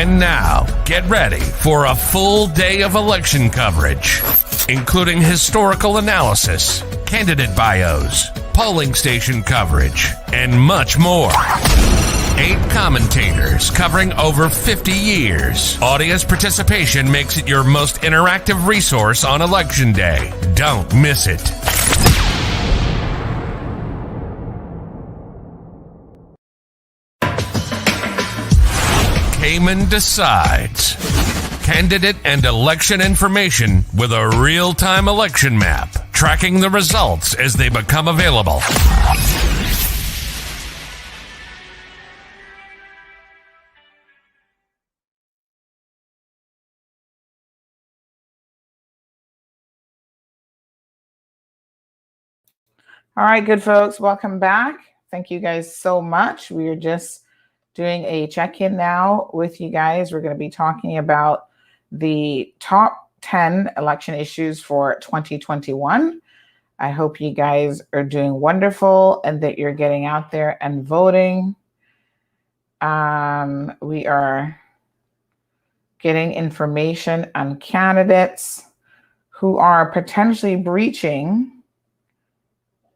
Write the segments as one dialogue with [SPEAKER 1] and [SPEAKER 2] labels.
[SPEAKER 1] And now, get ready for a full day of election coverage, including historical analysis, candidate bios, polling station coverage, and much more. 8 commentators covering over 50 years. Audience participation makes it your most interactive resource on Election Day. Don't miss it. Cayman Decides. Candidate and election information with a real-time election map, tracking the results as they become available.
[SPEAKER 2] All right, good folks, welcome back. Thank you guys so much. We are just doing a check-in now with you guys. We're going to be talking about the top 10 election issues for 2021. I hope you guys are doing wonderful and that you're getting out there and voting. We are getting information on candidates who are potentially breaching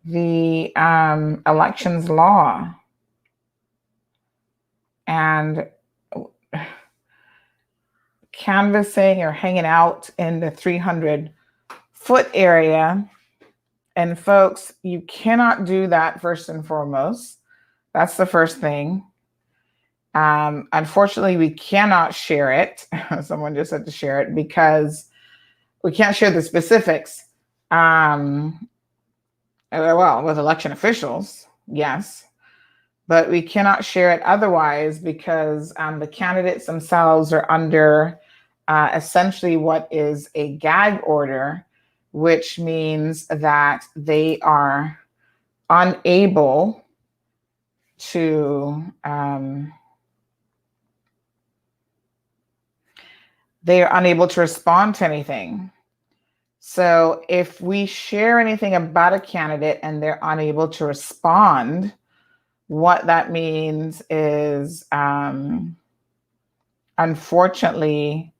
[SPEAKER 2] the elections law. And canvassing or hanging out in the 300-foot area. And folks, you cannot do that first and foremost. That's the first thing. Unfortunately, we cannot share it. Someone just said to share it because we can't share the specifics. Well, with election officials, yes, but we cannot share it otherwise because the candidates themselves are under essentially what is a gag order, which means that they are unable to respond to anything. So if we share anything about a candidate and they're unable to respond, what that means is, unfortunately,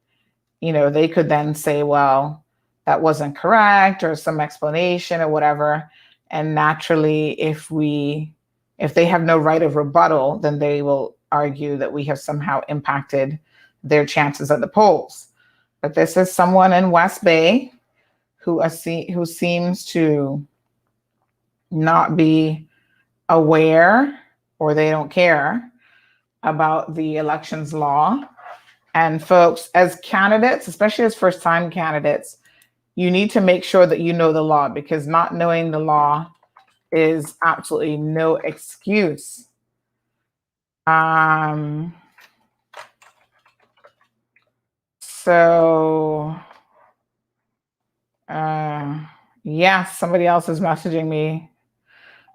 [SPEAKER 2] they could then say, well, that wasn't correct, or some explanation or whatever. And naturally, if they have no right of rebuttal, then they will argue that we have somehow impacted their chances at the polls. But this is someone in West Bay who seems to not be aware, or they don't care about the elections law. And folks, as candidates, especially as first-time candidates, you need to make sure that you know the law, because not knowing the law is absolutely no excuse. Yes, somebody else is messaging me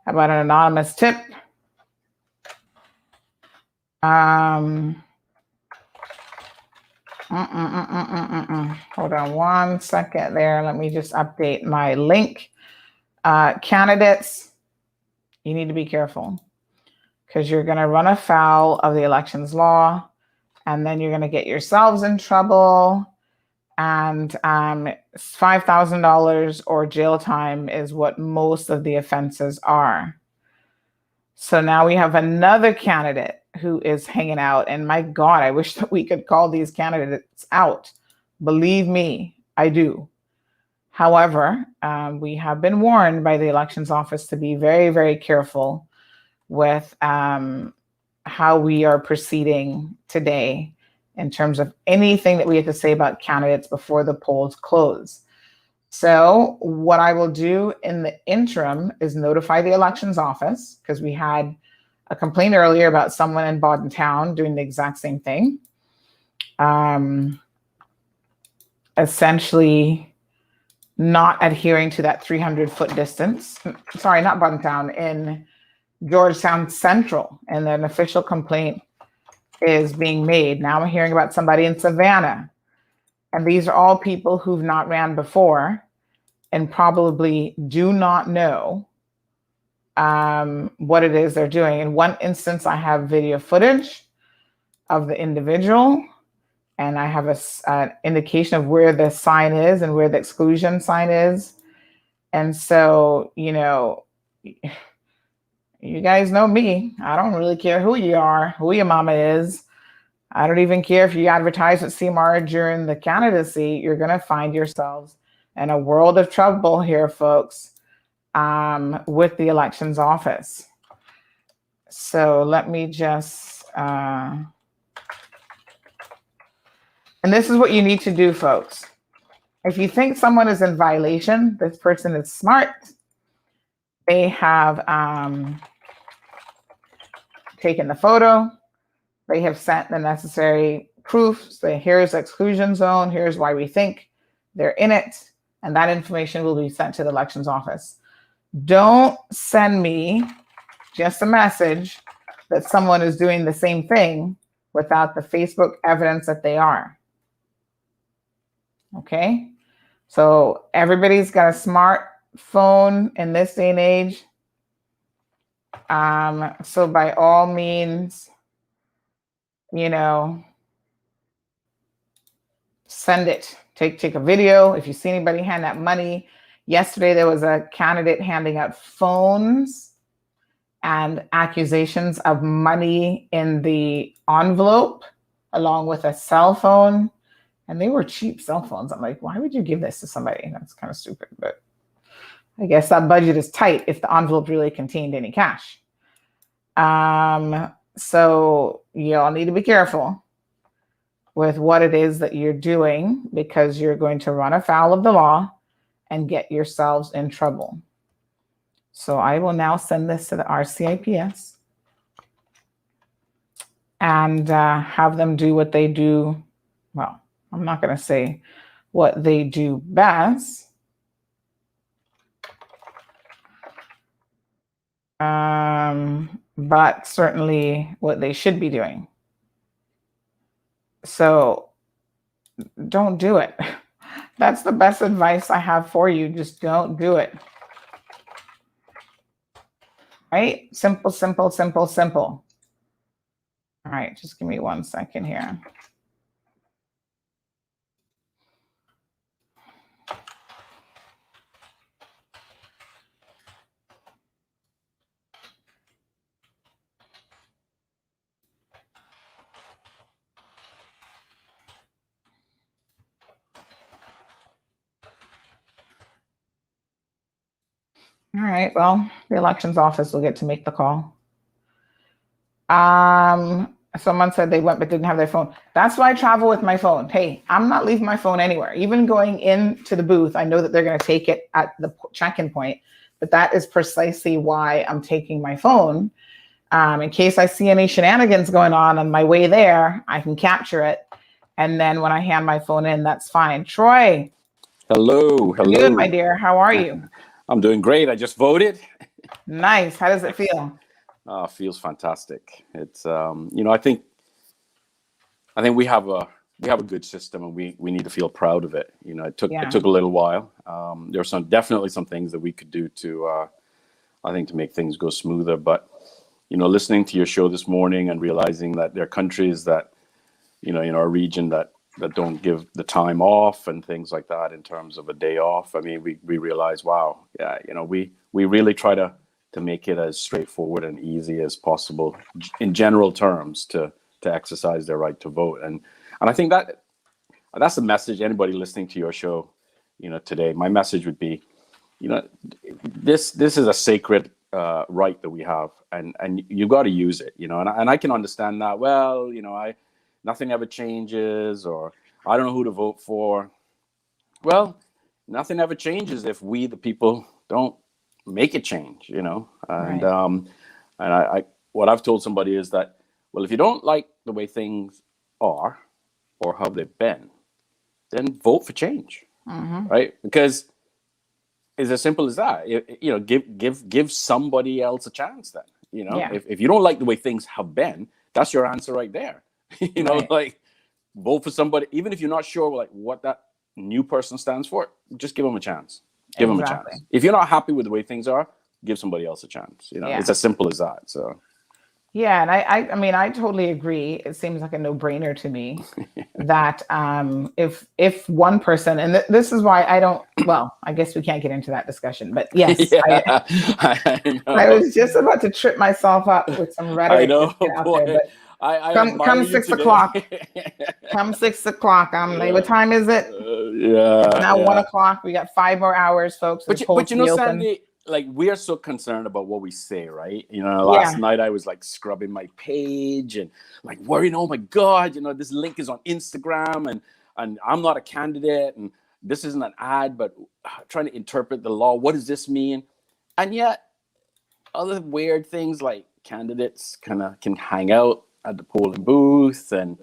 [SPEAKER 2] about an anonymous tip. Hold on one second there. Let me just update my link. Candidates, you need to be careful because you're going to run afoul of the elections law, and then you're going to get yourselves in trouble. And $5,000 or jail time is what most of the offenses are. So now we have another candidate who is hanging out. And my God, I wish that we could call these candidates out. Believe me, I do. However, we have been warned by the elections office to be very, very careful with how we are proceeding today in terms of anything that we have to say about candidates before the polls close. So what I will do in the interim is notify the elections office, because we had a complaint earlier about someone in Bordentown doing the exact same thing. Essentially not adhering to that 300-foot distance. Sorry, not Bordentown, in Georgetown Central, and an official complaint is being made. Now I'm hearing about somebody in Savannah. And these are all people who've not ran before and probably do not know what it is they're doing. In one instance, I have video footage of the individual and I have an indication of where the sign is and where the exclusion sign is. And so, you guys know me. I don't really care who you are, who your mama is. I don't even care if you advertise at CMAR during the candidacy. You're going to find yourselves in a world of trouble here, folks, with the elections office. So let me just, and this is what you need to do, folks. If you think someone is in violation, this person is smart. They have taken the photo. They have sent the necessary proof. So here's the exclusion zone. Here's why we think they're in it. And that information will be sent to the elections office. Don't send me just a message that someone is doing the same thing without the Facebook evidence that they are. Okay? So everybody's got a smartphone in this day and age. So by all means, send it. Take a video. If you see anybody hand out money. Yesterday, there was a candidate handing out phones and accusations of money in the envelope, along with a cell phone. And they were cheap cell phones. I'm like, why would you give this to somebody? That's kind of stupid. But I guess that budget is tight if the envelope really contained any cash. So you all need to be careful with what it is that you're doing, because you're going to run afoul of the law and get yourselves in trouble. So I will now send this to the RCIPS and have them do what they do. Well, I'm not going to say what they do best. But certainly what they should be doing. So don't do it. That's the best advice I have for you. Just don't do it. Right? Simple, simple, simple, simple. All right, just give me 1 second here. All right, well, the elections office will get to make the call. Someone said they went but didn't have their phone. That's why I travel with my phone. Hey, I'm not leaving my phone anywhere. Even going into the booth, I know that they're going to take it at the check-in point, but that is precisely why I'm taking my phone. In case I see any shenanigans going on my way there, I can capture it. And then when I hand my phone in, that's fine. Troy.
[SPEAKER 3] Hello.
[SPEAKER 2] Good, my dear. How are you?
[SPEAKER 3] I'm doing great. I just voted.
[SPEAKER 2] Nice. How does it feel?
[SPEAKER 3] It feels fantastic. It's I think we have a good system, and we need to feel proud of it. It took a little while. There are definitely some things that we could do to make things go smoother. But listening to your show this morning and realizing that there are countries that in our region that don't give the time off and things like that in terms of a day off. I mean, we realize, wow, yeah, we really try to make it as straightforward and easy as possible in general terms to exercise their right to vote. And I think that's the message. Anybody listening to your show, today, my message would be, this is a sacred right that we have, and you got to use it, and I can understand that. Well, nothing ever changes, or I don't know who to vote for. Well, nothing ever changes if we, the people, don't make it change, And
[SPEAKER 2] Right.
[SPEAKER 3] I what I've told somebody is that, well, if you don't like the way things are or how they've been, then vote for change, right? Because it's as simple as that. Give somebody else a chance. Then,
[SPEAKER 2] Yeah.
[SPEAKER 3] if you don't like the way things have been, that's your answer right there.
[SPEAKER 2] Right.
[SPEAKER 3] Like, vote for somebody, even if you're not sure like what that new person stands for. Just give them a chance. Give them a
[SPEAKER 2] Exactly.
[SPEAKER 3] chance. If you're not happy with the way things are, give somebody else a chance.
[SPEAKER 2] Yeah.
[SPEAKER 3] It's as simple as that. So
[SPEAKER 2] Yeah, and I mean, I totally agree. It seems like a no-brainer to me that if one person, and this is why I don't, well, I guess we can't get into that discussion, but yes, I was just about to trip myself up with some rhetoric.
[SPEAKER 3] I know, boy.
[SPEAKER 2] There, but come 6 o'clock. Come 6 o'clock. Like, what time is it? It's now 1 o'clock. We got 5 more hours, folks.
[SPEAKER 3] But you know, Sandy, like, we are so concerned about what we say, right? You know, last night I was like scrubbing my page and like worrying, oh my God, you know, this link is on Instagram and I'm not a candidate and this isn't an ad, but trying to interpret the law. What does this mean? And yet other weird things like candidates can hang out at the polling booth and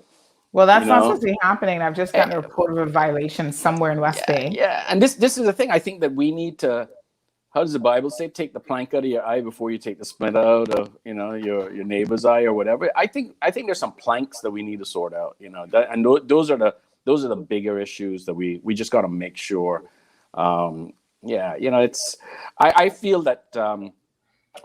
[SPEAKER 2] well, that's not supposed to be happening. I've just gotten a report of a violation somewhere in West Bay.
[SPEAKER 3] Yeah, and this is the thing. I think that we need to. How does the Bible say? Take the plank out of your eye before you take the splint out of your neighbor's eye or whatever. I think there's some planks that we need to sort out. You know, those are the bigger issues that we just got to make sure. It's. I feel that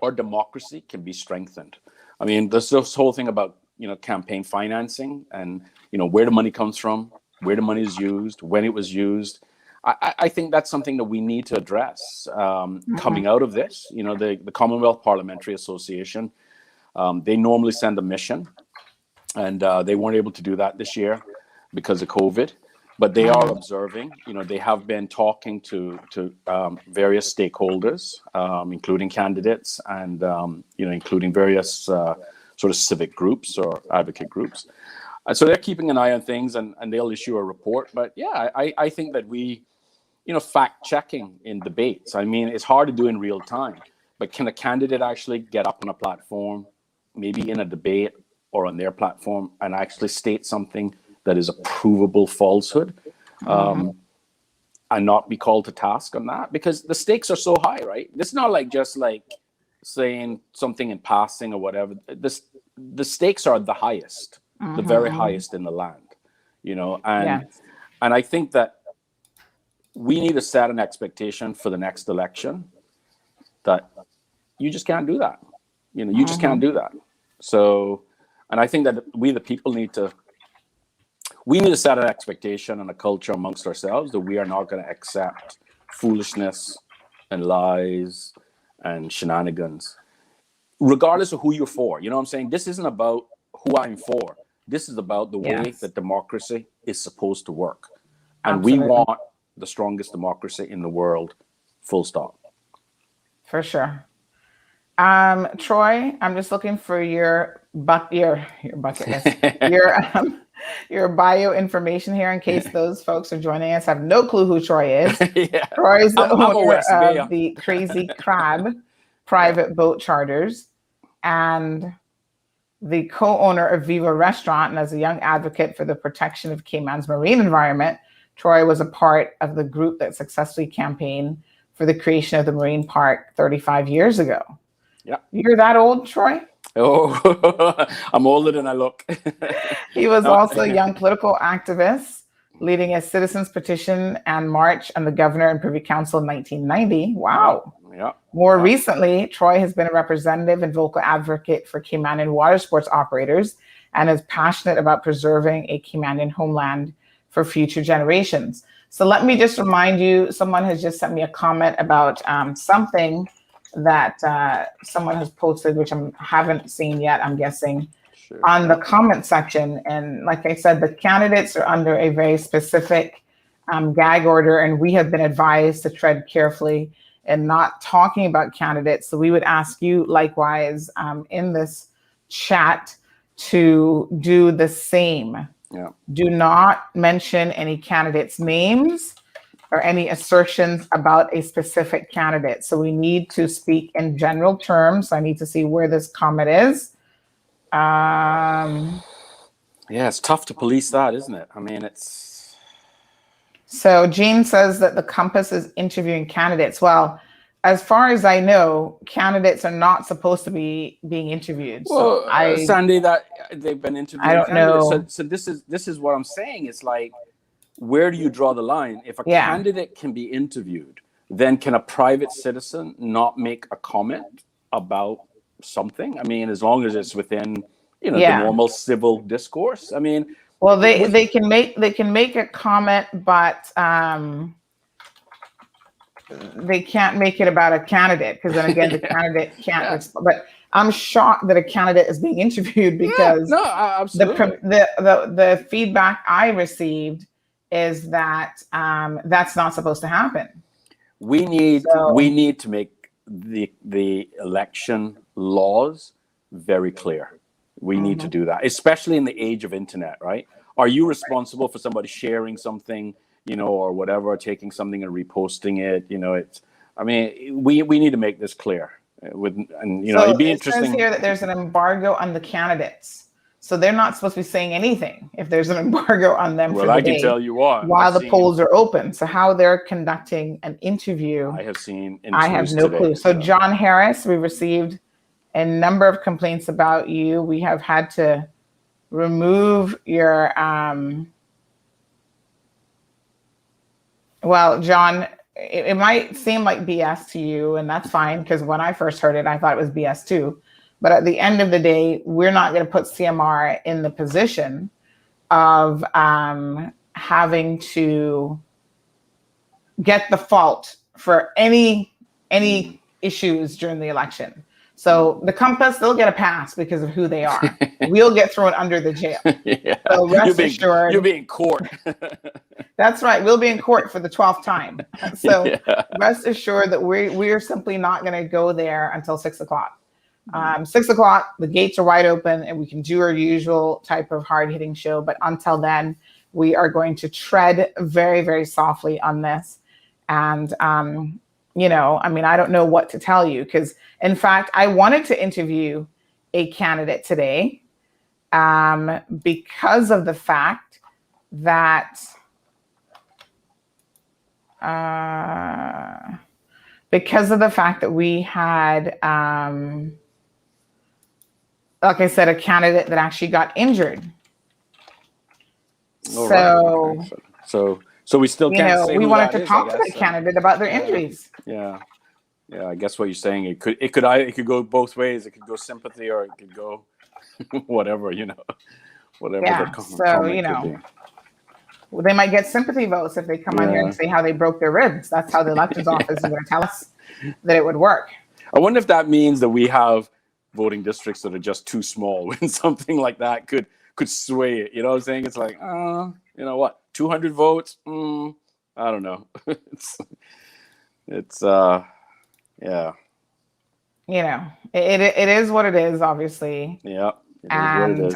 [SPEAKER 3] our democracy can be strengthened. I mean, there's this whole thing about campaign financing and where the money comes from, where the money is used, when it was used. I think that's something that we need to address coming out of this. The Commonwealth Parliamentary Association, they normally send a mission, and they weren't able to do that this year because of COVID. But they are observing. They have been talking to various stakeholders, including candidates, and including various sort of civic groups or advocate groups. So they're keeping an eye on things, and they'll issue a report. But yeah, I think that we. Fact checking in debates. I mean, it's hard to do in real time, but can a candidate actually get up on a platform, maybe in a debate or on their platform, and actually state something that is a provable falsehood, and not be called to task on that? Because the stakes are so high, right? It's not like just like saying something in passing or whatever. The stakes are the highest, the very highest in the land, and I think that we need to set an expectation for the next election that you just can't do that. You just can't do that. So, and I think that we, the people, need to set an expectation and a culture amongst ourselves that we are not going to accept foolishness and lies and shenanigans, regardless of who you're for. You know what I'm saying? This isn't about who I'm for. This is about the way that democracy is supposed to work. And we want the strongest democracy in the world, full stop.
[SPEAKER 2] For sure. Troy, I'm just looking for your bucket list, your bio information here in case those folks are joining us have no clue who Troy is. Troy is the owner of the Crazy Crab private boat charters and the co-owner of Viva Restaurant. And as a young advocate for the protection of Cayman's marine environment, Troy was a part of the group that successfully campaigned for the creation of the marine park 35 years ago. Yeah. You're that old, Troy?
[SPEAKER 3] Oh, I'm older than I look.
[SPEAKER 2] He was also a young political activist, leading a citizens petition and march on the governor and privy council in 1990. Wow.
[SPEAKER 3] Yeah.
[SPEAKER 2] More recently, Troy has been a representative and vocal advocate for Caymanian water sports operators and is passionate about preserving a Caymanian homeland for future generations. So let me just remind you, someone has just sent me a comment about something that someone has posted, which I haven't seen yet, I'm guessing, on the comment section. And like I said, the candidates are under a very specific gag order, and we have been advised to tread carefully and not talking about candidates. So we would ask you likewise in this chat to do the same.
[SPEAKER 3] Yeah.
[SPEAKER 2] Do not mention any candidates' names or any assertions about a specific candidate. So we need to speak in general terms. I need to see where this comment is.
[SPEAKER 3] Yeah, it's tough to police that, isn't it? I mean, it's...
[SPEAKER 2] So Jean says that the Compass is interviewing candidates. Well, as far as I know, candidates are not supposed to be being interviewed.
[SPEAKER 3] Well, so Sandy, that they've been interviewed.
[SPEAKER 2] I don't know.
[SPEAKER 3] So this is what I'm saying. It's like, where do you draw the line? If a candidate can be interviewed, then can a private citizen not make a comment about something? I mean, as long as it's within, the normal civil discourse. I mean,
[SPEAKER 2] Well, they can make a comment, but they can't make it about a candidate, because then again, the candidate can't respond. But I'm shocked that a candidate is being interviewed, because
[SPEAKER 3] absolutely.
[SPEAKER 2] the feedback I received is that that's not supposed to happen.
[SPEAKER 3] We need to make the election laws very clear. We need to do that, especially in the age of internet, right? Are you responsible for somebody sharing something, or whatever, taking something and reposting it? We need to make this clear. It'd be interesting.
[SPEAKER 2] It says here that there's an embargo on the candidates, so they're not supposed to be saying anything if there's an embargo on them.
[SPEAKER 3] Well, I can tell you what.
[SPEAKER 2] While the polls are open, so how they're conducting an interview,
[SPEAKER 3] I have seen.
[SPEAKER 2] I have no clue. So John Harris, we received a number of complaints about you. We have had to remove your. Well, John, it might seem like BS to you, and that's fine, because when I first heard it, I thought it was BS too. But at the end of the day, we're not going to put CMR in the position of having to get the fault for any issues during the election. So the Compass, they'll get a pass because of who they are. We'll get thrown under the jail.
[SPEAKER 3] Yeah.
[SPEAKER 2] So rest assured,
[SPEAKER 3] you'll be in court.
[SPEAKER 2] That's right. We'll be in court for the 12th time. So rest assured that we're simply not going to go there until 6 o'clock. 6 o'clock, the gates are wide open, and we can do our usual type of hard-hitting show. But until then, we are going to tread very, very softly on this. And I don't know what to tell you, because in fact, I wanted to interview a candidate today because of the fact that we had, like I said, a candidate that actually got injured.
[SPEAKER 3] So we still can't say
[SPEAKER 2] we
[SPEAKER 3] who
[SPEAKER 2] wanted
[SPEAKER 3] that
[SPEAKER 2] to
[SPEAKER 3] is,
[SPEAKER 2] talk to the candidate about their injuries.
[SPEAKER 3] Yeah. I guess what you're saying, it could go both ways. It could go sympathy, or it could go whatever, whatever.
[SPEAKER 2] Yeah. So they might get sympathy votes if they come on here and say how they broke their ribs. That's how the elections office is going to tell us that it would work.
[SPEAKER 3] I wonder if that means that we have voting districts that are just too small, when something like that could sway it. You know what I'm saying? It's like, what, 200 votes? I don't know. It's yeah.
[SPEAKER 2] It is what it is, obviously.
[SPEAKER 3] Yeah.
[SPEAKER 2] And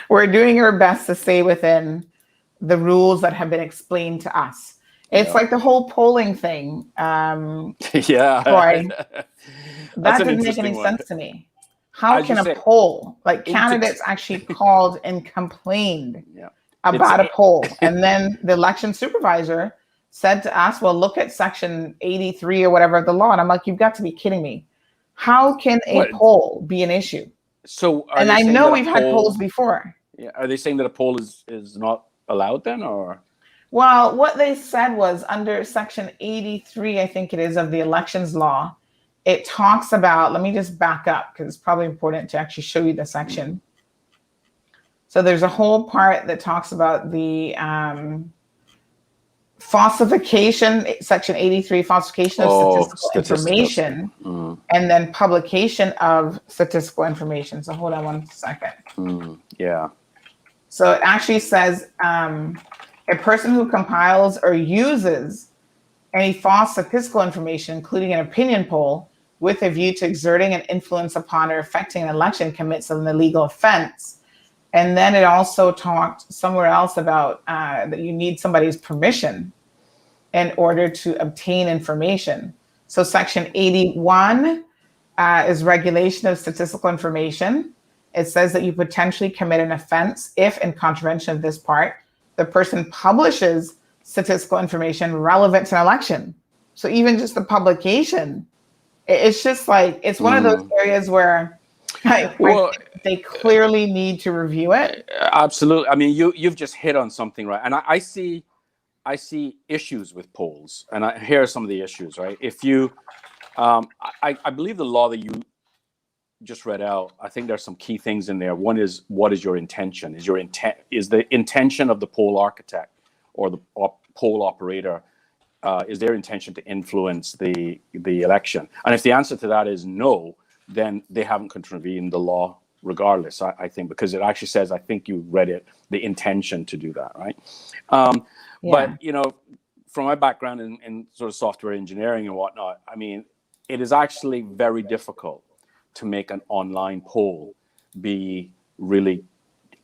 [SPEAKER 2] we're doing our best to stay within the rules that have been explained to us. It's like the whole polling thing.
[SPEAKER 3] Yeah.
[SPEAKER 2] Troy, that didn't make any sense to me. How can a poll, like candidates actually called and complained about a poll, and then the election supervisor said to us, well, look at section 83 or whatever of the law. And I'm like, you've got to be kidding me. How can a poll be an issue?
[SPEAKER 3] So,
[SPEAKER 2] and I know we've had polls before.
[SPEAKER 3] Yeah. Are they saying that a poll is not allowed then, or?
[SPEAKER 2] Well, what they said was under section 83, I think it is, of the elections law, it talks about, let me just back up because it's probably important to actually show you the section. So there's a whole part that talks about the falsification, section 83, falsification of statistical information, and then publication of statistical information. So hold on one second.
[SPEAKER 3] Yeah.
[SPEAKER 2] So it actually says a person who compiles or uses any false statistical information, including an opinion poll, with a view to exerting an influence upon or affecting an election commits an illegal offense. And then it also talked somewhere else about that you need somebody's permission in order to obtain information. So section 81 is regulation of statistical information. It says that you potentially commit an offense if, in contravention of this part, the person publishes statistical information relevant to an election. So even just the publication, it's just like, it's one of those areas where they clearly need to review it.
[SPEAKER 3] Absolutely. I mean, you've just hit on something, right? And I see issues with polls, and here are some of the issues, right? If you, I believe the law that just read out, I think there's some key things in there. One is, what is your intention? Is the intention of the poll architect or the poll operator, is their intention to influence the election? And if the answer to that is no, then they haven't contravened the law regardless, I think, because it actually says, I think you read it, the intention to do that, right? But, you know, from my background in sort of software engineering and whatnot, I mean, it is actually very difficult to make an online poll be really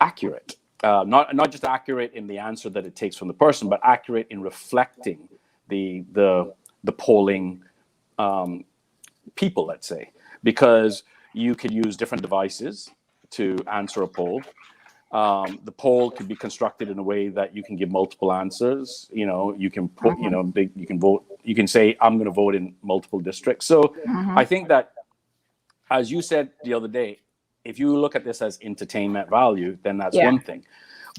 [SPEAKER 3] accurate. Not just accurate in the answer that it takes from the person, but accurate in reflecting the polling people, let's say, because you could use different devices to answer a poll. The poll could be constructed in a way that you can give multiple answers. You know, you can put, you know, you can vote. You can say, I'm going to vote in multiple districts. So I think that, as you said the other day, if you look at this as entertainment value, then that's one thing.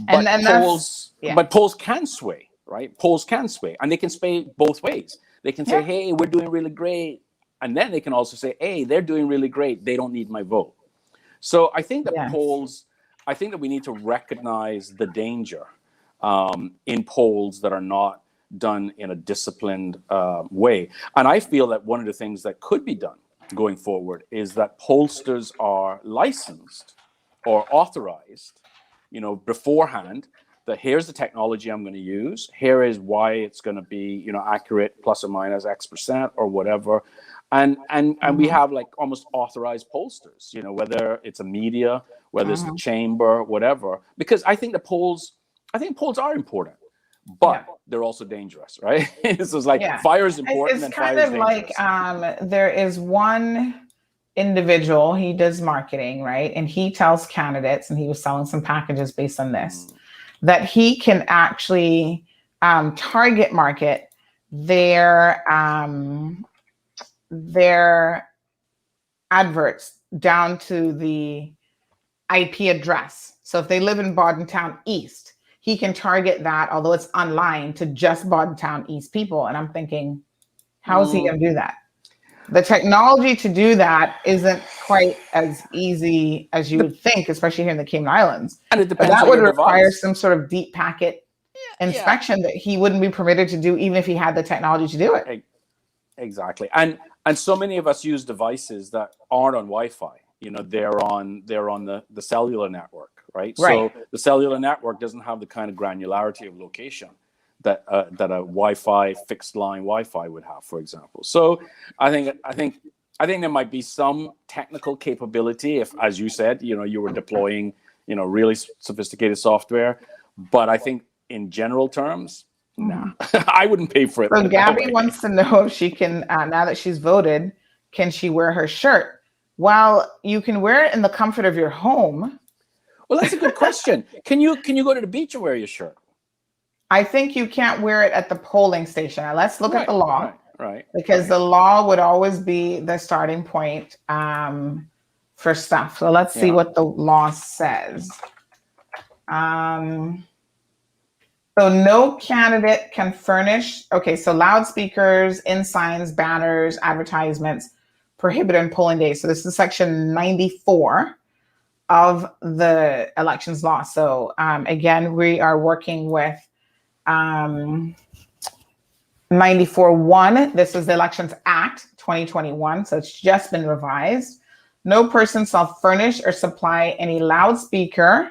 [SPEAKER 3] But polls can sway, right? Polls can sway, and they can sway both ways. They can say, hey, we're doing really great. And then they can also say, hey, they're doing really great. They don't need my vote. So I think that I think that we need to recognize the danger in polls that are not done in a disciplined way. And I feel that one of the things that could be done going forward is that pollsters are licensed or authorized, you know, beforehand, that here's the technology I'm going to use. Here is why it's going to be, you know, accurate plus or minus X% or whatever. And we have like almost authorized pollsters, you know, whether it's a media, whether it's the chamber, whatever, because I think polls are important, but they're also dangerous, right? So it's like fire is important.
[SPEAKER 2] It's kind of like there is one individual, he does marketing, right? And he tells candidates, and he was selling some packages based on this, that he can actually target market their adverts down to the IP address. So if they live in Bordentown East, he can target that, although it's online, to just Bordentown East people. And I'm thinking, how is he going to do that? The technology to do that isn't quite as easy as you would think, especially here in the Cayman Islands.
[SPEAKER 3] And it depends.
[SPEAKER 2] That would require some sort of deep packet inspection that he wouldn't be permitted to do, even if he had the technology to do it.
[SPEAKER 3] Exactly. And so many of us use devices that aren't on Wi-Fi. You know, they're on the cellular network, right? So the cellular network doesn't have the kind of granularity of location that a Wi-Fi fixed line Wi-Fi would have, for example. So I think there might be some technical capability if, as you said, you know, you were deploying, you know, really sophisticated software. But I think in general terms, no, I wouldn't pay for it.
[SPEAKER 2] So Gabby wants to know if she can, now that she's voted, can she wear her shirt? Well, you can wear it in the comfort of your home.
[SPEAKER 3] Well, that's a good question. Can you go to the beach and wear your shirt?
[SPEAKER 2] I think you can't wear it at the polling station. Now, let's look at the law.
[SPEAKER 3] Right.
[SPEAKER 2] Because the law would always be the starting point for stuff. So let's see what the law says. So no candidate can furnish, so loudspeakers, ensigns, banners, advertisements prohibited on polling days. So this is section 94 of the elections law. So again, we are working with 94.1. This is the Elections Act 2021. So it's just been revised. No person shall furnish or supply any loudspeaker,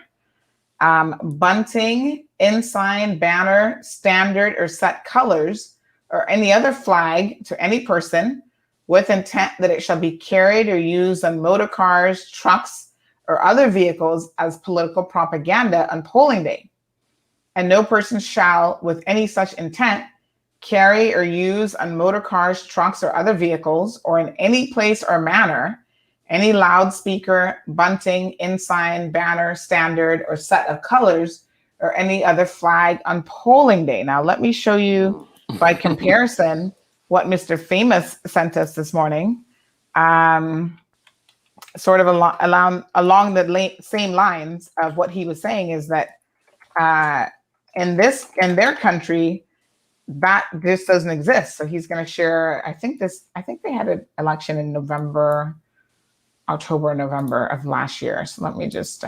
[SPEAKER 2] bunting, ensign, banner, standard, or set colors, or any other flag to any person with intent that it shall be carried or used on motor cars, trucks, or other vehicles as political propaganda on polling day. And no person shall, with any such intent, carry or use on motor cars, trucks, or other vehicles, or in any place or manner, any loudspeaker, bunting, ensign, banner, standard, or set of colors, or any other flag on polling day. Now, let me show you by comparison what Mr. Famous sent us this morning. Sort of along the same lines of what he was saying is that in their country, that this doesn't exist. So he's going to share. I think they had an election in November, October, November of last year. So let me just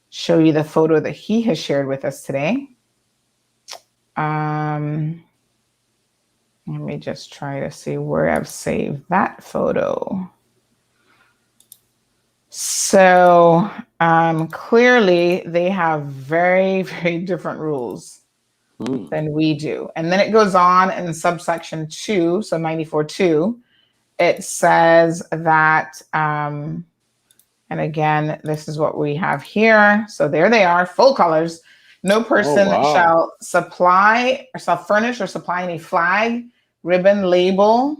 [SPEAKER 2] show you the photo that he has shared with us today. Let me just try to see where I've saved that photo. So clearly they have very, very different rules than we do. And then it goes on in subsection 2, so 94.2, it says that, and again, this is what we have here. So there they are, full colors. No person shall supply or shall furnish or supply any flag, ribbon, label,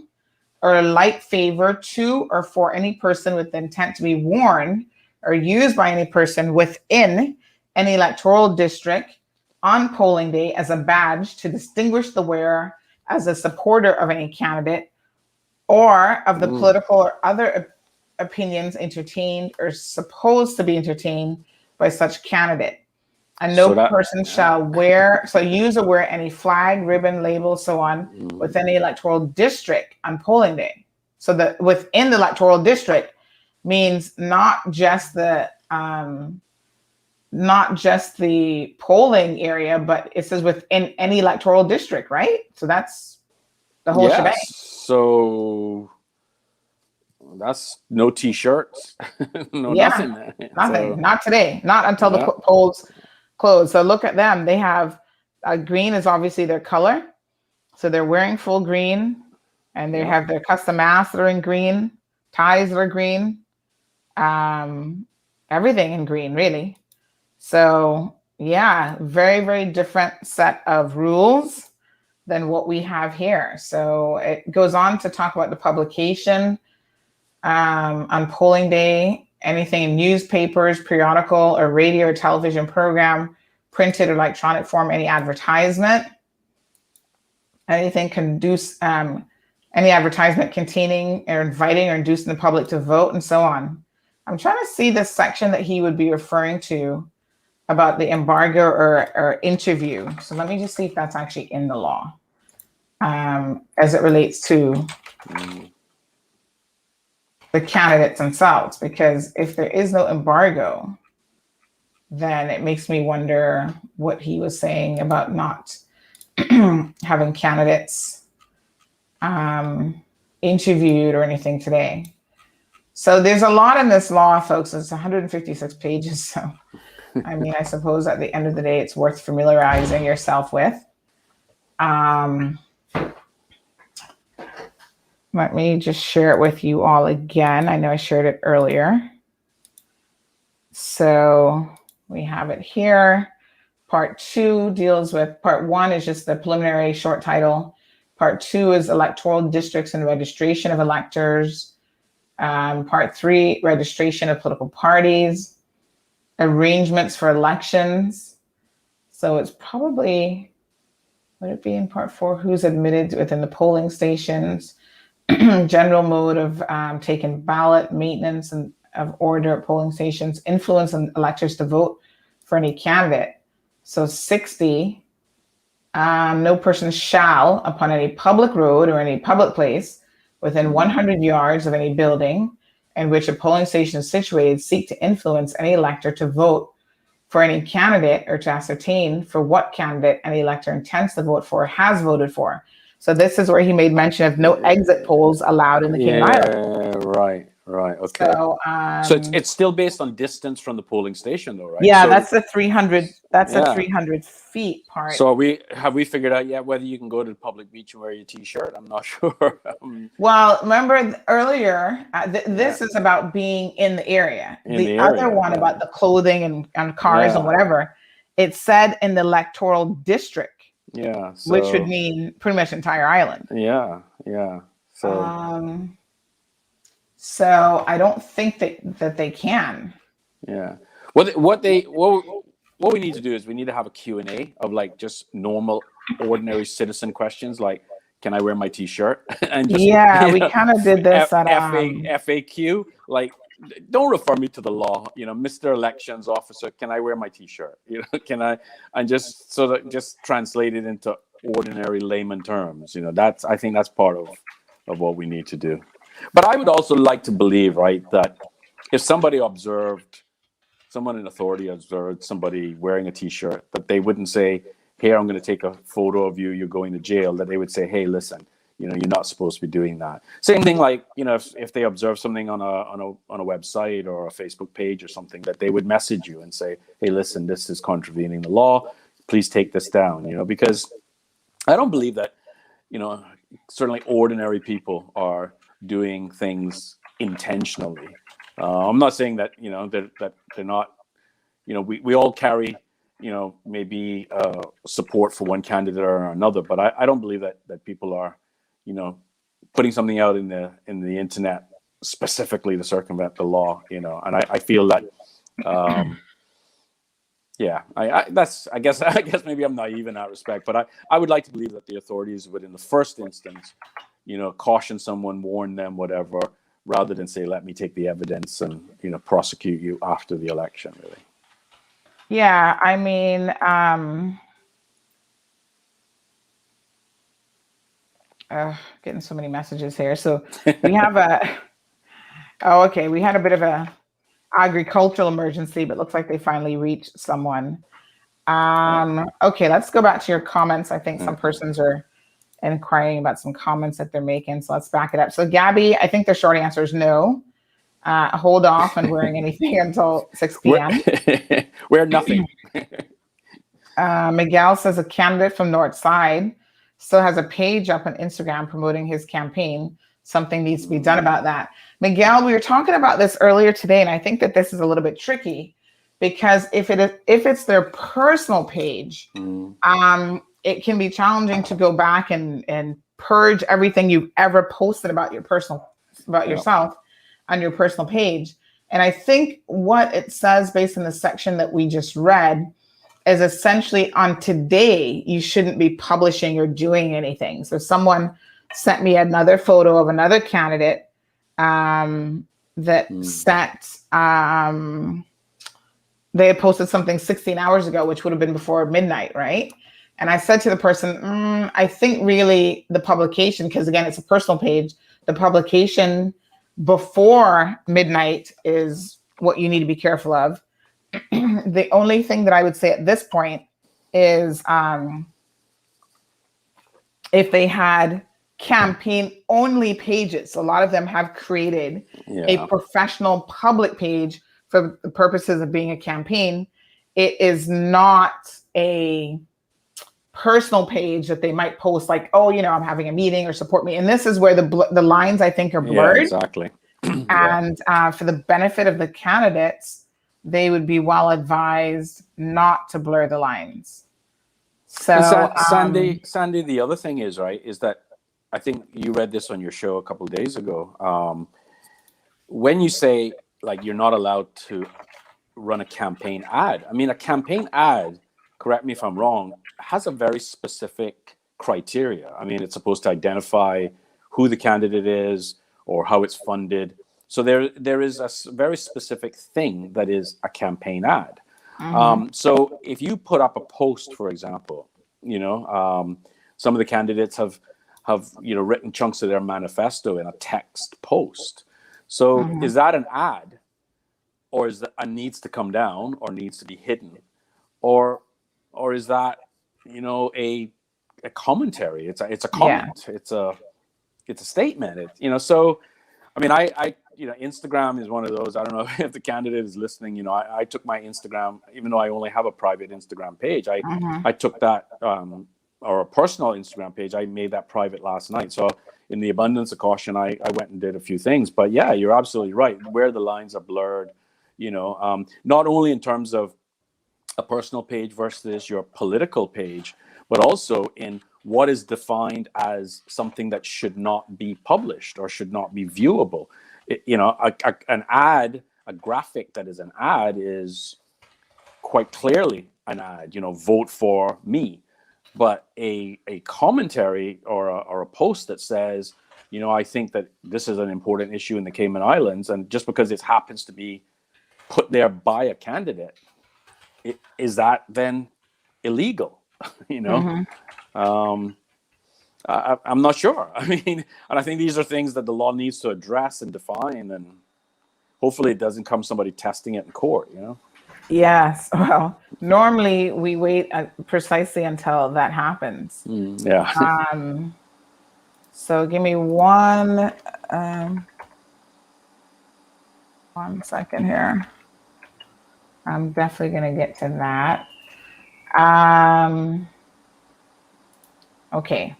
[SPEAKER 2] or light favor to or for any person with the intent to be worn or used by any person within any electoral district on polling day as a badge to distinguish the wearer as a supporter of any candidate or of the political or other opinions entertained or supposed to be entertained by such candidate. And no person shall use or wear any flag, ribbon, label, so on, within the electoral district on polling day. So that within the electoral district means not just the polling area, but it says within any electoral district, right? So that's the whole shebang.
[SPEAKER 3] So that's no t-shirts, nothing.
[SPEAKER 2] Nothing. Not today. Not until the polls close. So look at them. They have green is obviously their color. So they're wearing full green, and they have their custom masks that are in green, ties that are green, everything in green, really. So yeah, very, very different set of rules than what we have here. So it goes on to talk about the publication on polling day, anything in newspapers, periodical, or radio or television program, printed or electronic form, any advertisement, anything any advertisement containing or inviting or inducing the public to vote, and so on. I'm trying to see the section that he would be referring to about the embargo or interview. So let me just see if that's actually in the law as it relates to the candidates themselves, because if there is no embargo, then it makes me wonder what he was saying about not having candidates interviewed or anything today. So there's a lot in this law, folks. It's 156 pages. So, I mean, I suppose at the end of the day, it's worth familiarizing yourself with. Let me just share it with you all again. I know I shared it earlier. So we have it here. Part 2 deals with, part 1 is just the preliminary short title. Part 2 is electoral districts and registration of electors. Part 3, registration of political parties, arrangements for elections. So it's probably, would it be in part 4, who's admitted within the polling stations, general mode of taking ballot, maintenance and of order at polling stations, influence on electors to vote for any candidate. So 60, no person shall, upon any public road or any public place within 100 yards of any building in which a polling station is situated, seek to influence any elector to vote for any candidate or to ascertain for what candidate any elector intends to vote for or has voted for. So this is where he made mention of no exit polls allowed in the Cayman Islands.
[SPEAKER 3] Right. Okay. So it's still based on distance from the polling station, though, right?
[SPEAKER 2] Yeah,
[SPEAKER 3] so,
[SPEAKER 2] that's the 300. That's the 300 feet part.
[SPEAKER 3] So have we figured out yet whether you can go to the public beach and wear your t-shirt? I'm not sure.
[SPEAKER 2] Well, remember earlier, this is about being in the area. The other one about the clothing and cars and whatever, it said in the electoral district.
[SPEAKER 3] Yeah. So,
[SPEAKER 2] which would mean pretty much entire island.
[SPEAKER 3] Yeah.
[SPEAKER 2] So I don't think that they can.
[SPEAKER 3] Yeah. What we need to do is we need to have a Q&A of like just normal, ordinary citizen questions like, can I wear my t-shirt? And just,
[SPEAKER 2] we kind of did this at
[SPEAKER 3] FAQ. Like, don't refer me to the law. Mr. Elections Officer, can I wear my t-shirt? Can I? And just sort of just translate it into ordinary layman terms. I think that's part of what we need to do. But I would also like to believe, right, that if someone in authority observed somebody wearing a T-shirt, that they wouldn't say, "Here, I'm going to take a photo of you. You're going to jail." That they would say, "Hey, listen, you're not supposed to be doing that." Same thing, like, if they observe something on a website or a Facebook page or something, that they would message you and say, "Hey, listen, this is contravening the law. Please take this down." Because I don't believe that, certainly ordinary people are doing things intentionally. I'm not saying that that they're not. We all carry maybe support for one candidate or another, but I don't believe that people are putting something out in the internet specifically to circumvent the law. And I feel that I guess maybe I'm naive in that respect, but I would like to believe that the authorities would, in the first instance, caution someone, warn them, whatever, rather than say, "Let me take the evidence and prosecute you after the election." Really.
[SPEAKER 2] Yeah, I mean, getting so many messages here. So we have we had a bit of a agricultural emergency, but looks like they finally reached someone. Okay, let's go back to your comments. I think some persons are inquiring about some comments that they're making, so let's back it up. So Gabby, I think the short answer is no. Hold off on wearing anything until 6 p.m.
[SPEAKER 3] Wear nothing.
[SPEAKER 2] Miguel says a candidate from North Side still has a page up on Instagram promoting his campaign. Something needs to be done about that. Miguel, we were talking about this earlier today, and I think that this is a little bit tricky because if it's their personal page, it can be challenging to go back and purge everything you've ever posted about yourself on your personal page. And I think what it says based on the section that we just read is essentially on today, you shouldn't be publishing or doing anything. So someone sent me another photo of another candidate that they had posted something 16 hours ago, which would have been before midnight, right? And I said to the person, I think really the publication, because again, it's a personal page, the publication before midnight is what you need to be careful of. The only thing that I would say at this point is if they had campaign only pages, a lot of them have created a professional public page for the purposes of being a campaign. It is not a personal page that they might post like, "Oh, I'm having a meeting," or "Support me." And this is where the lines, I think, are blurred.
[SPEAKER 3] Yeah, exactly.
[SPEAKER 2] And for the benefit of the candidates, they would be well advised not to blur the lines. So,
[SPEAKER 3] Sandy, the other thing is, right, is that I think you read this on your show a couple of days ago. When you say like you're not allowed to run a campaign ad, I mean, a campaign ad, correct me if I'm wrong, has a very specific criteria. I mean, it's supposed to identify who the candidate is or how it's funded. So there is a very specific thing that is a campaign ad. So if you put up a post, for example, some of the candidates have written chunks of their manifesto in a text post. So is that an ad, or is that a needs to come down or needs to be hidden, or is that a commentary? It's a comment. Yeah. It's a statement. So I mean, I Instagram is one of those. I don't know if the candidate is listening. I took my Instagram, even though I only have a private Instagram page. I took that or a personal Instagram page. I made that private last night. So in the abundance of caution, I went and did a few things. But yeah, you're absolutely right. Where the lines are blurred, not only in terms of a personal page versus your political page, but also in what is defined as something that should not be published or should not be viewable. An ad, a graphic that is an ad is quite clearly an ad, vote for me. But a commentary or a post that says, I think that this is an important issue in the Cayman Islands, and just because it happens to be put there by a candidate, is that then illegal? I'm not sure. I mean, and I think these are things that the law needs to address and define, and hopefully it doesn't come somebody testing it in court, you know?
[SPEAKER 2] Yes. Well, normally we wait precisely until that happens.
[SPEAKER 3] Yeah.
[SPEAKER 2] So give me one second here. I'm definitely going to get to that. Okay.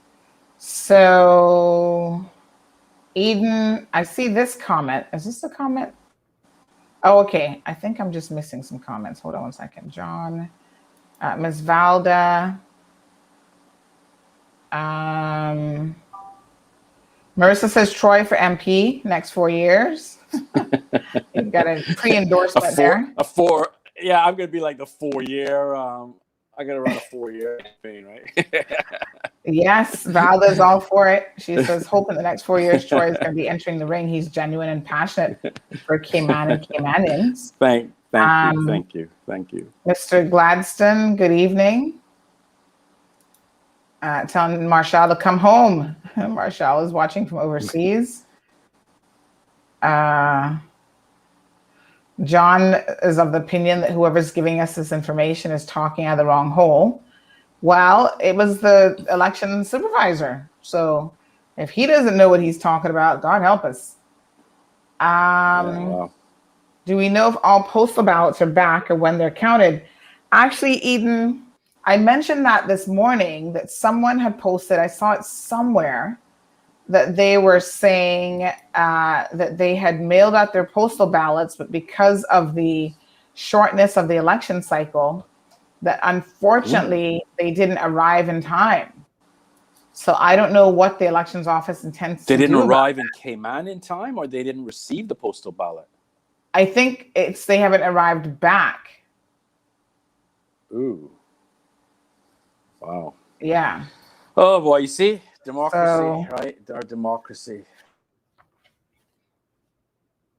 [SPEAKER 2] So Eden, I see this comment. Is this a comment? Oh, okay. I think I'm just missing some comments. Hold on one second. John, Ms. Valda. Marissa says Troy for MP next 4 years. You've got a pre-endorsement there.
[SPEAKER 3] Yeah, I'm gonna be like the 4-year. I'm gonna run a 4-year campaign, right?
[SPEAKER 2] Yes, Valda's all for it. She says, hope in the next 4 years, Troy is going to be entering the ring. He's genuine and passionate for Cayman and Caymanians.
[SPEAKER 3] Thank you.
[SPEAKER 2] Mr. Gladstone, good evening. Telling Marshall to come home. Marshall is watching from overseas. John is of the opinion that whoever's giving us this information is talking out of the wrong hole. Well, it was the election supervisor. So if he doesn't know what he's talking about, God help us. Do we know if all postal ballots are back or when they're counted? Actually, Eden, I mentioned that this morning that someone had posted, I saw it somewhere, that they were saying that they had mailed out their postal ballots, but because of the shortness of the election cycle, that unfortunately they didn't arrive in time. So I don't know what the elections office intends to do.
[SPEAKER 3] They didn't arrive in Cayman in time, or they didn't receive the postal ballot?
[SPEAKER 2] I think it's they haven't arrived back.
[SPEAKER 3] Ooh. Wow.
[SPEAKER 2] Yeah.
[SPEAKER 3] Oh boy, you see? Democracy, right? Our democracy.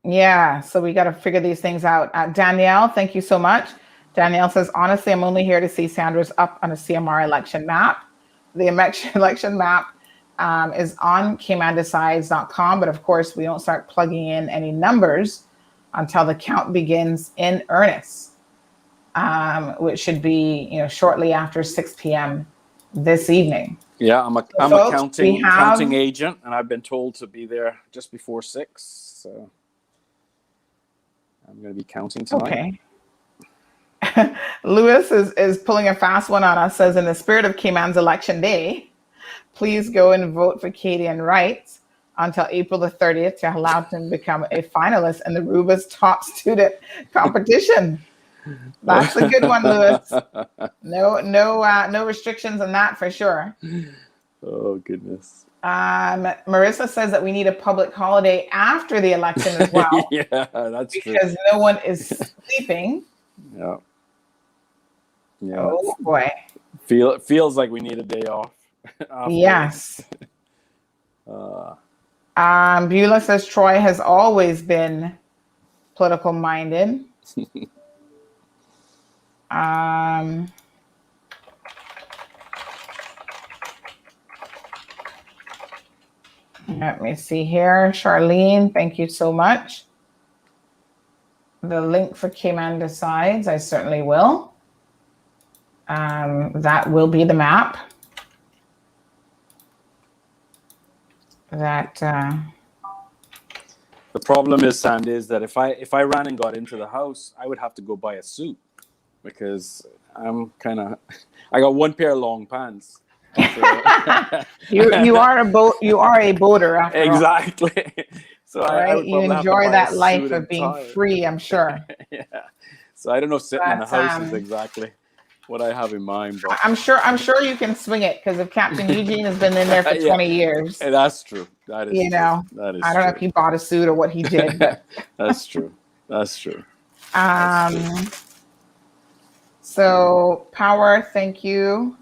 [SPEAKER 2] Yeah, so we got to figure these things out. Danielle, thank you so much. Danielle says, honestly, I'm only here to see Sanders up on a CMR election map. The election map is on CaymanDecides.com, but of course, we don't start plugging in any numbers until the count begins in earnest, which should be shortly after 6 p.m. this evening.
[SPEAKER 3] Yeah, I'm a counting agent, and I've been told to be there just before 6, so I'm going to be counting tonight.
[SPEAKER 2] Okay. Lewis is pulling a fast one on us, says, in the spirit of Cayman's election day, please go and vote for Katie and Wright until April the 30th to allow him to become a finalist in the Ruba's top student competition. That's a good one, Lewis. No restrictions on that for sure.
[SPEAKER 3] Oh, goodness.
[SPEAKER 2] Marissa says that we need a public holiday after the election as well.
[SPEAKER 3] Yeah, that's true.
[SPEAKER 2] Because no one is sleeping.
[SPEAKER 3] Yeah.
[SPEAKER 2] Oh boy.
[SPEAKER 3] It feels like we need a day off.
[SPEAKER 2] Yes. Beulah says Troy has always been political minded. Let me see here. Charlene, thank you so much. The link for Cayman Decides, I certainly will. That will be the map. The
[SPEAKER 3] problem is, Sandy, is that if I ran and got into the house, I would have to go buy a suit because I got one pair of long pants. So.
[SPEAKER 2] you are a boater after
[SPEAKER 3] exactly.
[SPEAKER 2] all.
[SPEAKER 3] So
[SPEAKER 2] right? You enjoy that life of being free, I'm sure.
[SPEAKER 3] Yeah. So I don't know, sitting in the house is exactly what I have in mind. But
[SPEAKER 2] I'm sure you can swing it because if Captain Eugene has been in there for 20 years.
[SPEAKER 3] That's true. That is true. That is
[SPEAKER 2] I don't know if he bought a suit or what he did. But.
[SPEAKER 3] That's true.
[SPEAKER 2] So Power, thank you.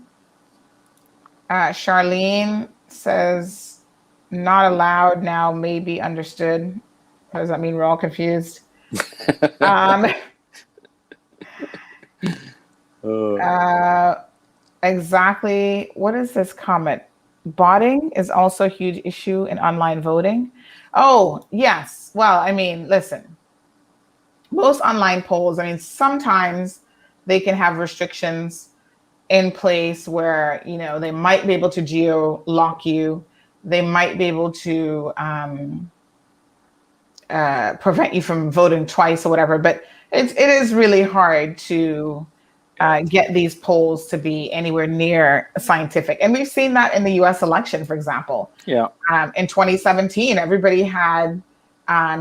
[SPEAKER 2] Charlene says not allowed now, maybe understood. What does that mean? We're all confused. Exactly. What is this comment? Botting is also a huge issue in online voting. Oh, yes. Well, I mean, listen, most online polls, I mean, sometimes they can have restrictions in place where, you know, they might be able to geo lock you. They might be able to prevent you from voting twice or whatever. But it is really hard to get these polls to be anywhere near scientific. And we've seen that in the US election, for example.
[SPEAKER 3] Yeah.
[SPEAKER 2] In 2017, everybody had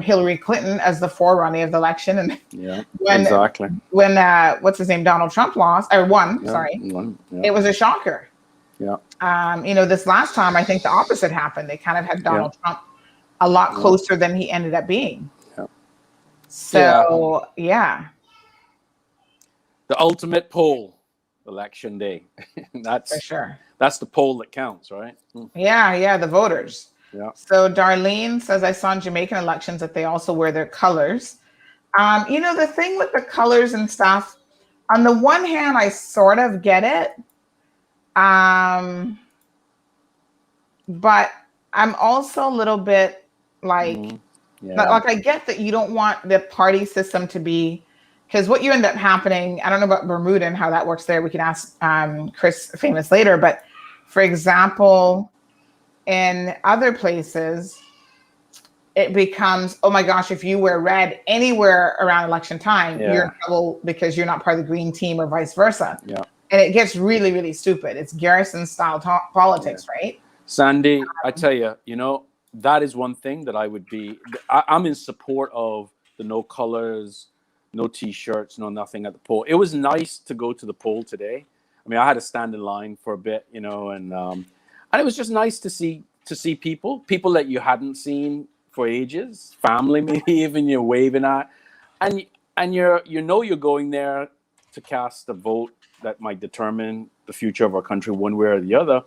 [SPEAKER 2] Hillary Clinton as the forerunner of the election. And
[SPEAKER 3] Yeah,
[SPEAKER 2] when,
[SPEAKER 3] exactly.
[SPEAKER 2] When what's his name, Donald Trump lost, or won,
[SPEAKER 3] Yeah,
[SPEAKER 2] sorry,
[SPEAKER 3] yeah.
[SPEAKER 2] it was a shocker.
[SPEAKER 3] Yeah.
[SPEAKER 2] You know, this last time, I think the opposite happened. They kind of had Donald Trump a lot closer than he ended up being.
[SPEAKER 3] Yeah.
[SPEAKER 2] So, yeah.
[SPEAKER 3] The ultimate poll, election day.
[SPEAKER 2] For sure.
[SPEAKER 3] That's the poll that counts, right?
[SPEAKER 2] Yeah, the voters.
[SPEAKER 3] Yeah.
[SPEAKER 2] So Darlene says, I saw in Jamaican elections that they also wear their colors. You know, the thing with the colors and stuff, on the one hand, I sort of get it. But I'm also a little bit like, like I get that you don't want the party system to be, because what you end up happening, I don't know about Bermuda and how that works there. We can ask Chris Famous later. But for example, in other places, it becomes, oh my gosh, if you wear red anywhere around election time, you're in trouble because you're not part of the green team or vice versa.
[SPEAKER 3] Yeah.
[SPEAKER 2] And it gets really, really stupid. It's Garrison style politics, right?
[SPEAKER 3] Sandy, I tell you, you know, that is one thing that I'm in support of the no colors, no t-shirts, no nothing at the poll. It was nice to go to the poll today. I mean, I had to stand in line for a bit, you know, and it was just nice to see people that you hadn't seen for ages, family maybe even you're waving at, and you're going there to cast a vote that might determine the future of our country one way or the other.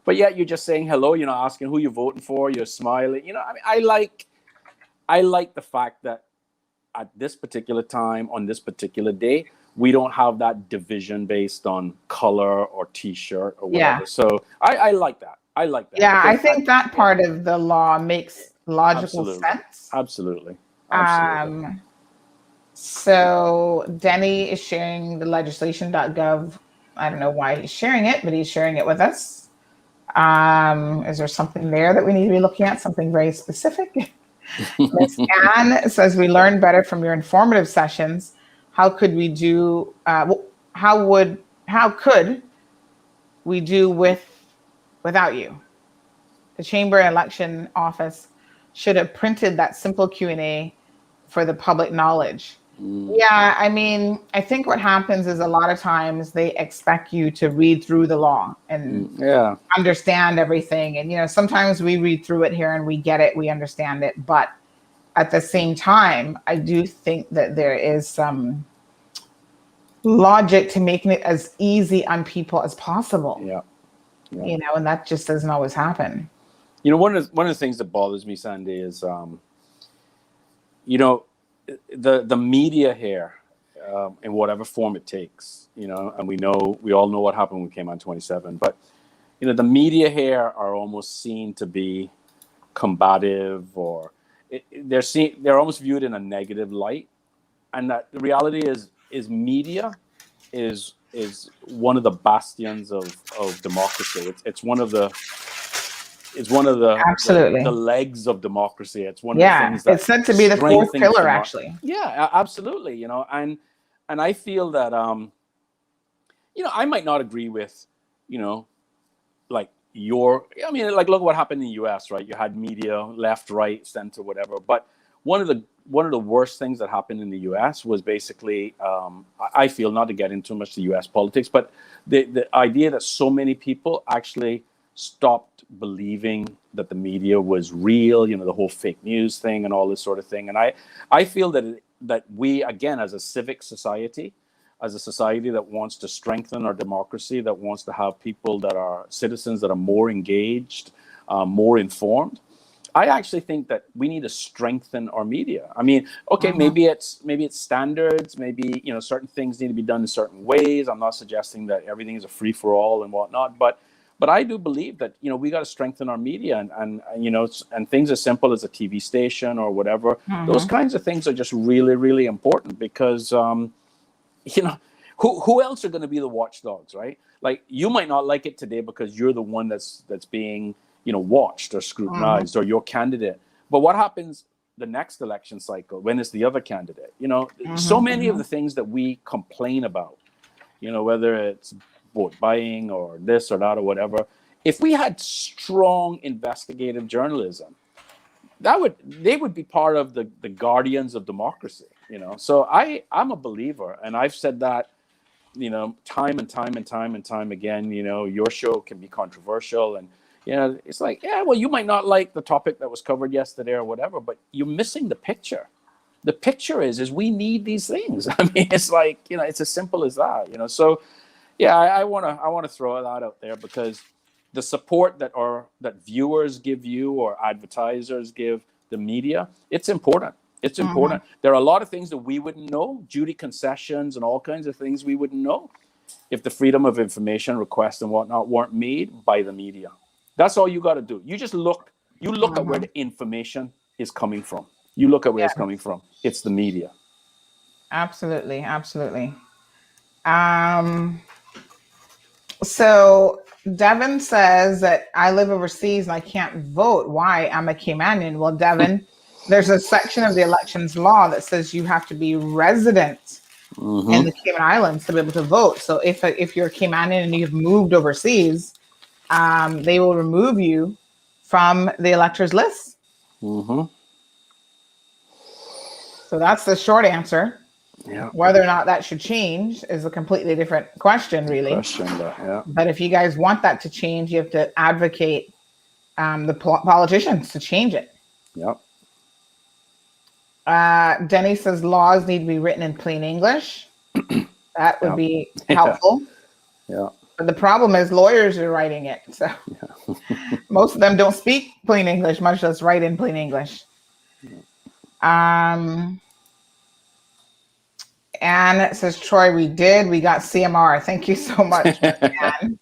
[SPEAKER 3] But yet you're just saying hello, you're not asking who you're voting for, you're smiling. You know, I mean, I like the fact that at this particular time, on this particular day, we don't have that division based on color or t-shirt or whatever.
[SPEAKER 2] Yeah.
[SPEAKER 3] So I like that. I like that.
[SPEAKER 2] Yeah, I think that part of the law makes logical sense.
[SPEAKER 3] Absolutely.
[SPEAKER 2] So Denny is sharing the legislation.gov. I don't know why he's sharing it, but he's sharing it with us. Is there something there that we need to be looking at? Something very specific? Miss Anne says, we learn better from your informative sessions. How could we do, how could we do without you? The Chamber Election Office should have printed that simple Q&A for the public knowledge. Yeah, I mean, I think what happens is a lot of times they expect you to read through the law and understand everything. And, you know, sometimes we read through it here and we get it, we understand it. But at the same time, I do think that there is some logic to making it as easy on people as possible.
[SPEAKER 3] Yeah.
[SPEAKER 2] You know, and that just doesn't always happen.
[SPEAKER 3] You know, one of the things that bothers me, Sandy, is, you know, the media here, in whatever form it takes, you know, and we all know what happened when we came on 27, but, you know, the media here are almost seen to be combative, or they're almost viewed in a negative light. And that the reality is media is one of the bastions of democracy. It's one of the
[SPEAKER 2] absolutely
[SPEAKER 3] the legs of democracy. It's one of the things that
[SPEAKER 2] it's said to be the fourth pillar, actually.
[SPEAKER 3] Yeah, absolutely. You know, and I feel that you know, I might not agree with, you know, like like look what happened in the US, right? You had media, left, right, center, whatever. But one of the worst things that happened in the US was basically, I feel, not to get into too much the US politics, but the idea that so many people actually stopped believing that the media was real, you know, the whole fake news thing and all this sort of thing. And I feel that we, again, as a civic society, as a society that wants to strengthen our democracy, that wants to have people that are citizens that are more engaged, more informed, I actually think that we need to strengthen our media. I mean, okay, maybe it's standards, maybe, you know, certain things need to be done in certain ways. I'm not suggesting that everything is a free for all and whatnot, but But I do believe that, we got to strengthen our media, and things as simple as a TV station or whatever. Those kinds of things are just really, really important, because who else are going to be the watchdogs, right? Like, you might not like it today because you're the one that's being watched or scrutinized, or your candidate. But what happens the next election cycle when it's the other candidate? So many of the things that we complain about, whether it's vote buying or this or that or whatever, if we had strong investigative journalism, they would be part of the guardians of democracy. So I'm a believer, and I've said that time and time again. Your show can be controversial, and it's like, yeah, well, you might not like the topic that was covered yesterday or whatever, but you're missing the picture. The picture is we need these things. I mean, it's like, it's as simple as that. So yeah, I want to throw that out there, because the support that viewers give you or advertisers give the media, it's important. It's important. There are a lot of things that we wouldn't know, duty concessions and all kinds of things we wouldn't know, if the freedom of information requests and whatnot weren't made by the media. That's all you got to do. You just look at where the information is coming from. You look at where it's coming from. It's the media.
[SPEAKER 2] Absolutely. So Devin says that I live overseas and I can't vote. Why? I'm a Caymanian. Well, Devin, there's a section of the elections law that says you have to be resident in the Cayman Islands to be able to vote. So if you're a Caymanian and you've moved overseas, they will remove you from the electors list. So that's the short answer.
[SPEAKER 3] Yeah.
[SPEAKER 2] Whether or not that should change is a completely different question, really. But if you guys want that to change, you have to advocate the politicians to change it.
[SPEAKER 3] Yep.
[SPEAKER 2] Denny says laws need to be written in plain English. That would be helpful.
[SPEAKER 3] Yeah.
[SPEAKER 2] But the problem is lawyers are writing it. So most of them don't speak plain English, much less write in plain English. Anne, it says, Troy, we got CMR. Thank you so much, Anne.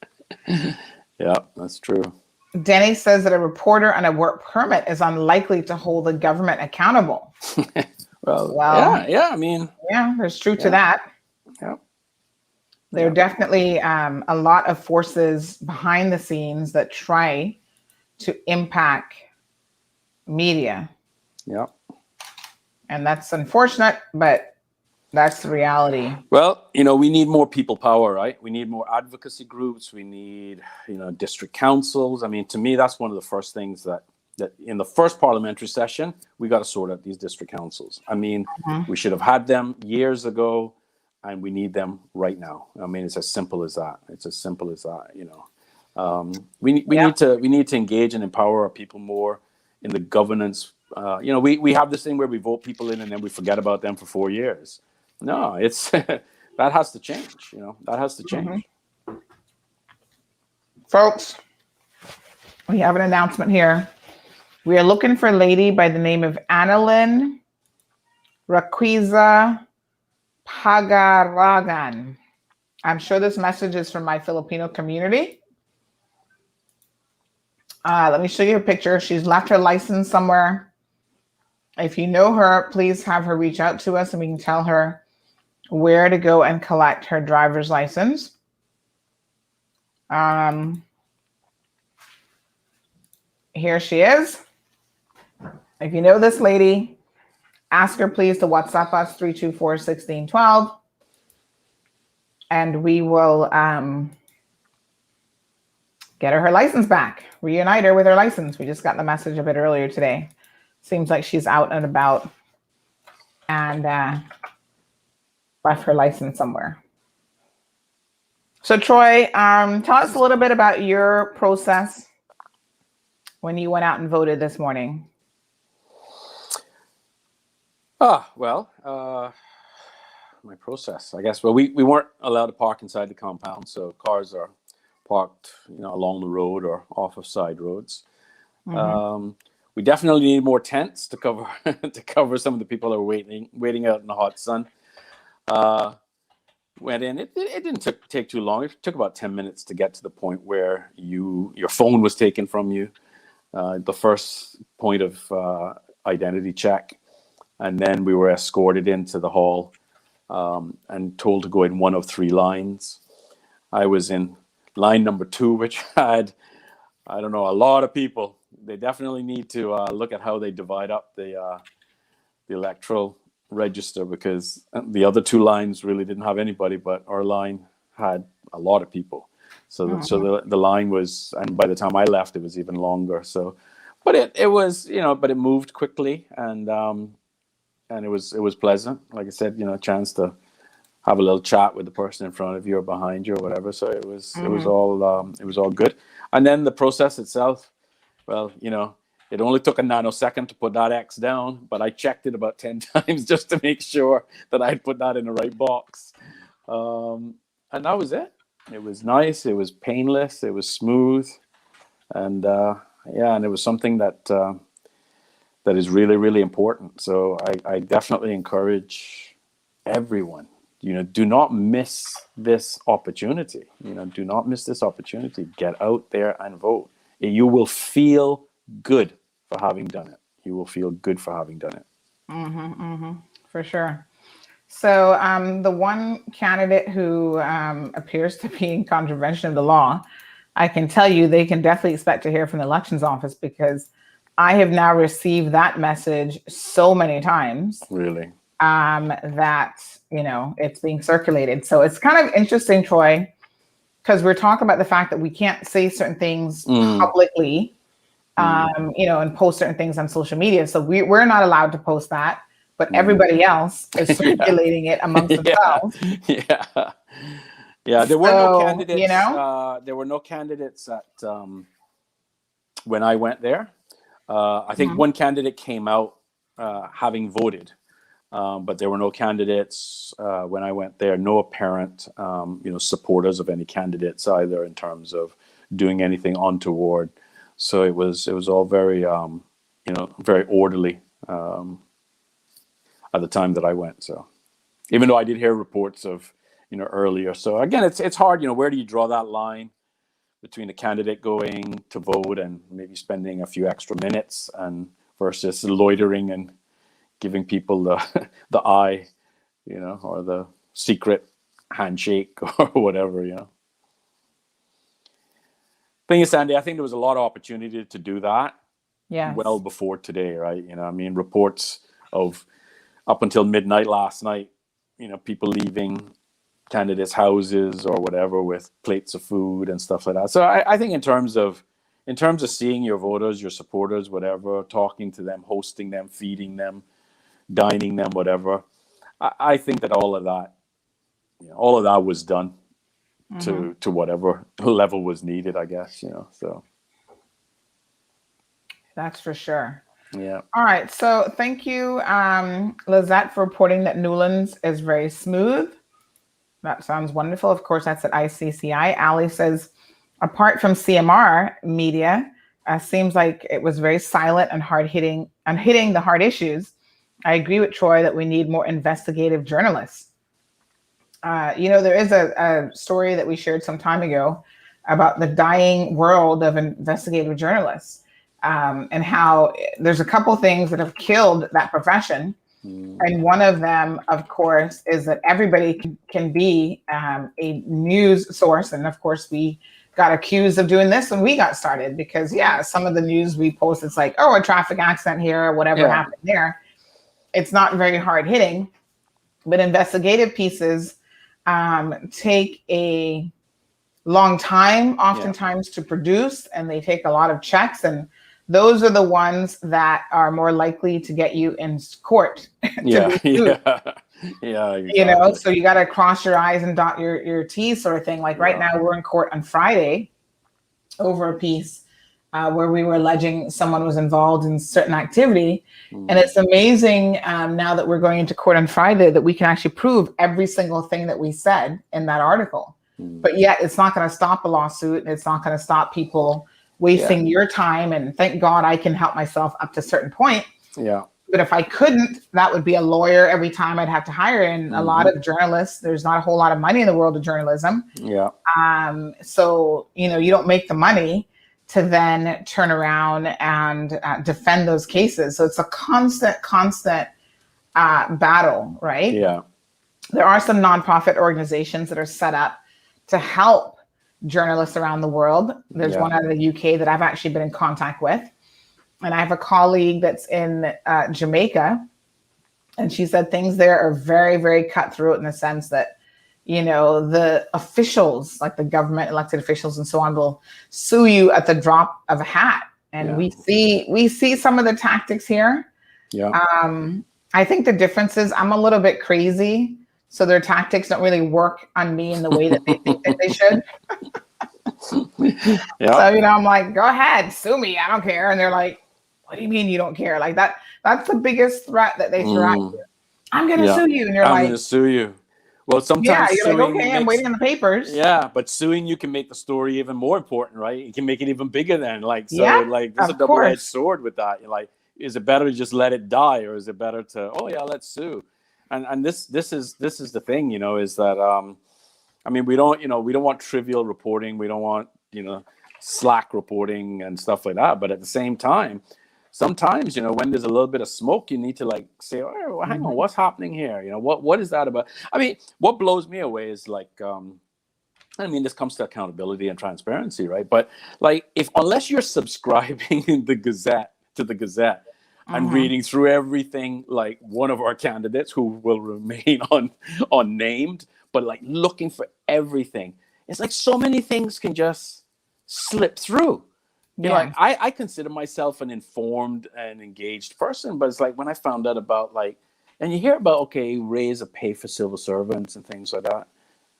[SPEAKER 3] Yeah, that's true.
[SPEAKER 2] Denny says that a reporter on a work permit is unlikely to hold the government accountable.
[SPEAKER 3] well, yeah. I mean,
[SPEAKER 2] yeah, there's truth to that.
[SPEAKER 3] Yeah.
[SPEAKER 2] There are definitely a lot of forces behind the scenes that try to impact media.
[SPEAKER 3] Yeah.
[SPEAKER 2] And that's unfortunate, but that's the reality.
[SPEAKER 3] Well, we need more people power, right? We need more advocacy groups. We need, district councils. I mean, to me, that's one of the first things that in the first parliamentary session, we got to sort out these district councils. I mean, we should have had them years ago, and we need them right now. I mean, it's as simple as that. We need to engage and empower our people more in the governance. We have this thing where we vote people in and then we forget about them for 4 years. No, it's that has to change. That has to change.
[SPEAKER 2] Folks, we have an announcement here. We are looking for a lady by the name of Annalyn Raquiza Pagaragan. I'm sure this message is from my Filipino community. Let me show you a picture. She's left her license somewhere. If you know her, please have her reach out to us and we can tell her where to go and collect her driver's license. Here she is. If you know this lady, ask her please to WhatsApp us 324-1612, and we will get her license back, reunite her with her license. We just got the message a bit earlier today. Seems like she's out and about and left her license somewhere. So Troy, tell us a little bit about your process when you went out and voted this morning.
[SPEAKER 3] My process, I guess. Well, we weren't allowed to park inside the compound, so cars are parked, along the road or off of side roads. We definitely need more tents to cover some of the people that are waiting out in the hot sun. went in. It didn't take too long. It took about 10 minutes to get to the point where your phone was taken from you. The first point of identity check. And then we were escorted into the hall and told to go in one of 3 lines. I was in line number 2, which had, I don't know, a lot of people. They definitely need to look at how they divide up the electoral register, because the other 2 lines really didn't have anybody, but our line had a lot of people. So the line was, and by the time I left, it was even longer. So, but it was, but it moved quickly, and it was pleasant. Like I said, a chance to have a little chat with the person in front of you or behind you or whatever. So it was all good. And then the process itself, well, it only took a nanosecond to put that X down, but I checked it about 10 times just to make sure that I'd put that in the right box. And that was it. It was nice. It was painless. It was smooth. And and it was something that is really, really important. So I definitely encourage everyone, do not miss this opportunity. Do not miss this opportunity. Get out there and vote. You will feel good for having done it. You will feel good for having done it.
[SPEAKER 2] For sure. So the one candidate who appears to be in contravention of the law, I can tell you they can definitely expect to hear from the elections office, because I have now received that message so many times.
[SPEAKER 3] Really?
[SPEAKER 2] That, it's being circulated. So it's kind of interesting, Troy, because we're talking about the fact that we can't say certain things publicly, and post certain things on social media. So we're not allowed to post that, but everybody else is circulating it amongst themselves.
[SPEAKER 3] Yeah. There were no candidates. There were no candidates at when I went there. I think one candidate came out having voted, but there were no candidates when I went there. No apparent, supporters of any candidates either, in terms of doing anything untoward. So it was all very, very orderly at the time that I went. So even though I did hear reports of, earlier. So again, it's hard. Where do you draw that line between the candidate going to vote and maybe spending a few extra minutes and versus loitering and giving people the eye, or the secret handshake or whatever, Thing is, Sandy, I think there was a lot of opportunity to do that well before today, right? Reports of up until midnight last night, people leaving candidates' houses or whatever with plates of food and stuff like that. So I think in terms of seeing your voters, your supporters, whatever, talking to them, hosting them, feeding them, dining them, whatever, I think that all of that was done to whatever level was needed, I guess, so.
[SPEAKER 2] That's for sure.
[SPEAKER 3] Yeah.
[SPEAKER 2] All right. So thank you, Lizette, for reporting that Newlands is very smooth. That sounds wonderful. Of course, that's at ICCI. Ali says, apart from CMR media, seems like it was very silent and hitting the hard issues. I agree with Troy that we need more investigative journalists. There is a story that we shared some time ago about the dying world of investigative journalists, and how there's a couple things that have killed that profession. And one of them, of course, is that everybody can be a news source. And of course, we got accused of doing this when we got started, because some of the news we post, it's like, a traffic accident here, or whatever happened there. It's not very hard hitting, but investigative pieces take a long time, oftentimes, to produce, and they take a lot of checks, and those are the ones that are more likely to get you in court. Exactly. So you got to cross your I's and dot your T's, sort of thing. Like right now, we're in court on Friday over a piece where we were alleging someone was involved in certain activity. And it's amazing now that we're going into court on Friday that we can actually prove every single thing that we said in that article. But yet it's not going to stop a lawsuit. It's not going to stop people wasting your time. And thank God I can help myself up to a certain point. But if I couldn't, that would be a lawyer every time I'd have to hire. And a lot of journalists, there's not a whole lot of money in the world of journalism.
[SPEAKER 3] Yeah.
[SPEAKER 2] So, you don't make the money to then turn around and defend those cases. So it's a constant battle, right?
[SPEAKER 3] Yeah.
[SPEAKER 2] There are some nonprofit organizations that are set up to help journalists around the world. There's one out of the UK that I've actually been in contact with. And I have a colleague that's in Jamaica, and she said things there are very, very cutthroat in the sense that, the officials, like the government elected officials and so on, will sue you at the drop of a hat. And we see some of the tactics here.
[SPEAKER 3] Yeah.
[SPEAKER 2] I think the difference is I'm a little bit crazy, so their tactics don't really work on me in the way that they think that they should.
[SPEAKER 3] Yeah.
[SPEAKER 2] So, I'm like, go ahead, sue me. I don't care. And they're like, what do you mean you don't care? Like that's the biggest threat that they throw at you. I'm going to sue you. And you're
[SPEAKER 3] I'm
[SPEAKER 2] like,
[SPEAKER 3] going to sue you. Well, sometimes
[SPEAKER 2] you're like, okay, I'm waiting in the papers.
[SPEAKER 3] Yeah, but suing you can make the story even more important, right? It can make it even bigger then. Like, so like there's a double-edged sword with that. You're like, is it better to just let it die, or is it better to, let's sue? And this is the thing, is that we don't want trivial reporting. We don't want, slack reporting and stuff like that. But at the same time, sometimes, when there's a little bit of smoke, you need to like say, oh, well, hang on, what's happening here? What is that about? What blows me away is like, this comes to accountability and transparency, right? But like, unless you're subscribing to the Gazette and reading through everything, like one of our candidates who will remain unnamed, but like looking for everything, it's like so many things can just slip through. Like I consider myself an informed and engaged person, but it's like when I found out about and you hear about raise of pay for civil servants and things like that,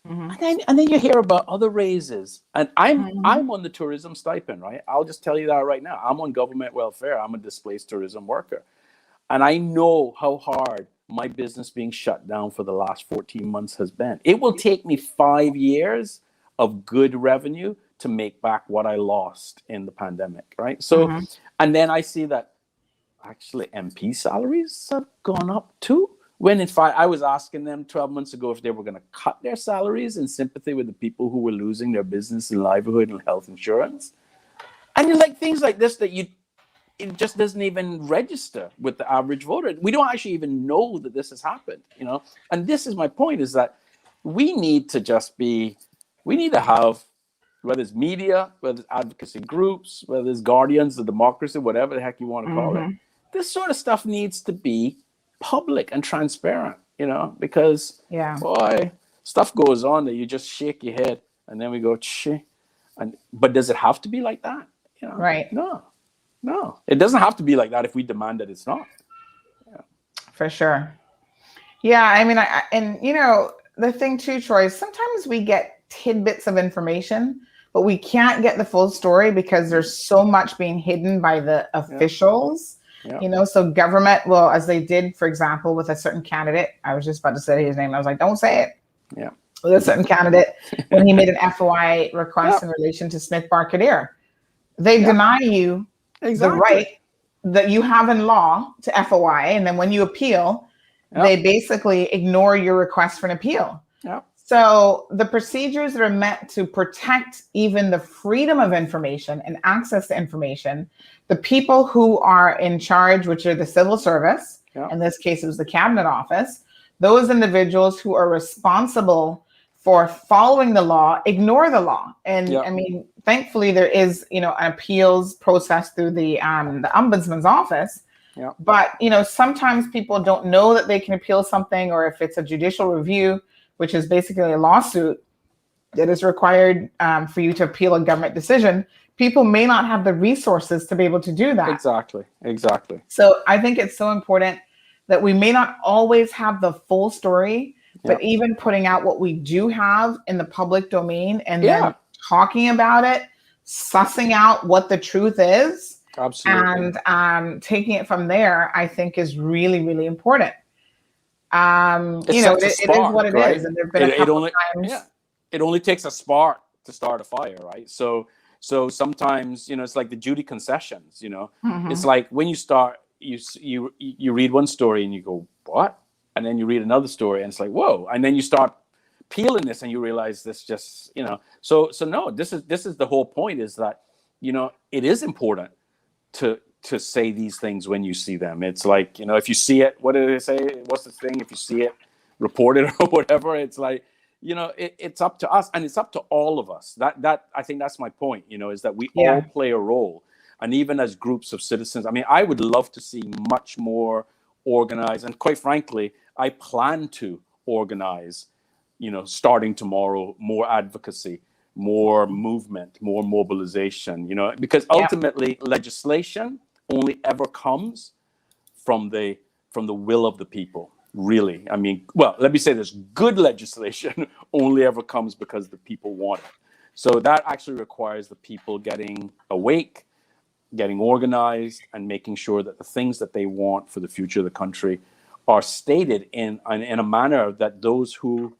[SPEAKER 3] and then you hear about other raises, and I'm on the tourism stipend, right? I'll just tell you that right now. I'm on government welfare. I'm a displaced tourism worker, and I know how hard my business being shut down for the last 14 months has been. It will take me 5 years of good revenue to make back what I lost in the pandemic, right? So, and then I see that actually MP salaries have gone up too. When in fact, I was asking them 12 months ago if they were going to cut their salaries in sympathy with the people who were losing their business and livelihood and health insurance. And you're like, things like this that it just doesn't even register with the average voter. We don't actually even know that this has happened, And this is my point, is that we need to have, whether it's media, whether it's advocacy groups, whether it's guardians of democracy, whatever the heck you want to call it, this sort of stuff needs to be public and transparent, because boy, stuff goes on that you just shake your head and then we go, but does it have to be like that?
[SPEAKER 2] Right.
[SPEAKER 3] No, it doesn't have to be like that if we demand that it's not.
[SPEAKER 2] For sure. Yeah. The thing too, Troy, sometimes we get tidbits of information, but we can't get the full story because there's so much being hidden by the officials. So government will, as they did, for example, with a certain candidate, I was just about to say his name. I was like, don't say it.
[SPEAKER 3] Yeah.
[SPEAKER 2] With a certain candidate, when he made an FOI request in relation to Smith Barcadere, they deny you the right that you have in law to FOI. And then when you appeal, they basically ignore your request for an appeal.
[SPEAKER 3] Yeah.
[SPEAKER 2] So the procedures that are meant to protect even the freedom of information and access to information, the people who are in charge, which are the civil service, in this case, it was the cabinet office, those individuals who are responsible for following the law, ignore the law. And thankfully there is, an appeals process through the ombudsman's office.
[SPEAKER 3] Yeah.
[SPEAKER 2] But, sometimes people don't know that they can appeal something, or if it's a judicial review, which is basically a lawsuit that is required for you to appeal a government decision, people may not have the resources to be able to do that.
[SPEAKER 3] Exactly.
[SPEAKER 2] So I think it's so important that we may not always have the full story, but even putting out what we do have in the public domain and then talking about it, sussing out what the truth is,
[SPEAKER 3] absolutely,
[SPEAKER 2] and taking it from there, I think is really, really important. It is what it is, and there've been a couple of times.
[SPEAKER 3] Yeah, it only takes a spark to start a fire, right? So sometimes, it's like the Judy concessions. It's like when you start you read one story and you go, what? And then you read another story and it's like, whoa. And then you start peeling this and you realize this just, so no, this is the whole point, is that, it is important to say these things when you see them. It's like, if you see it, what do they say? What's the thing? If you see it, report it or whatever. It's like, it's up to us, and it's up to all of us. That I think that's my point, is that we all play a role. And even as groups of citizens, I mean, I would love to see much more organized. And quite frankly, I plan to organize, starting tomorrow, more advocacy, more movement, more mobilization, because ultimately legislation only ever comes from the will of the people, really. I mean, well, let me say this, good legislation only ever comes because the people want it. So that actually requires the people getting awake, getting organized, and making sure that the things that they want for the future of the country are stated in a manner that those who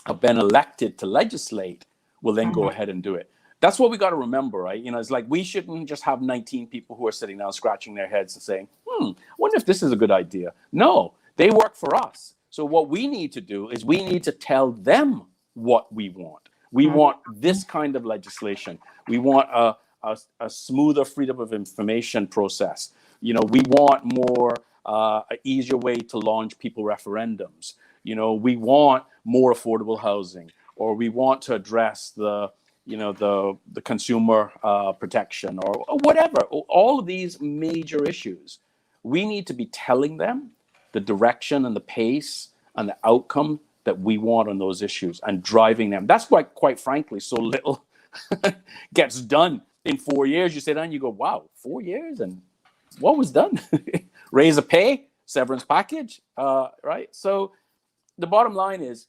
[SPEAKER 3] have been elected to legislate will then go ahead and do it. That's what we got to remember, right? It's like, we shouldn't just have 19 people who are sitting down scratching their heads and saying, I wonder if this is a good idea. No, they work for us. So what we need to do is we need to tell them what we want. We want this kind of legislation. We want a smoother freedom of information process. We want more, an easier way to launch people referendums. We want more affordable housing, or we want to address the consumer protection, or whatever. All of these major issues, we need to be telling them the direction and the pace and the outcome that we want on those issues, and driving them. That's why, quite frankly, so little gets done in 4 years. You sit down and you go, wow, 4 years, and what was done? Raise a pay, severance package, right? So the bottom line is,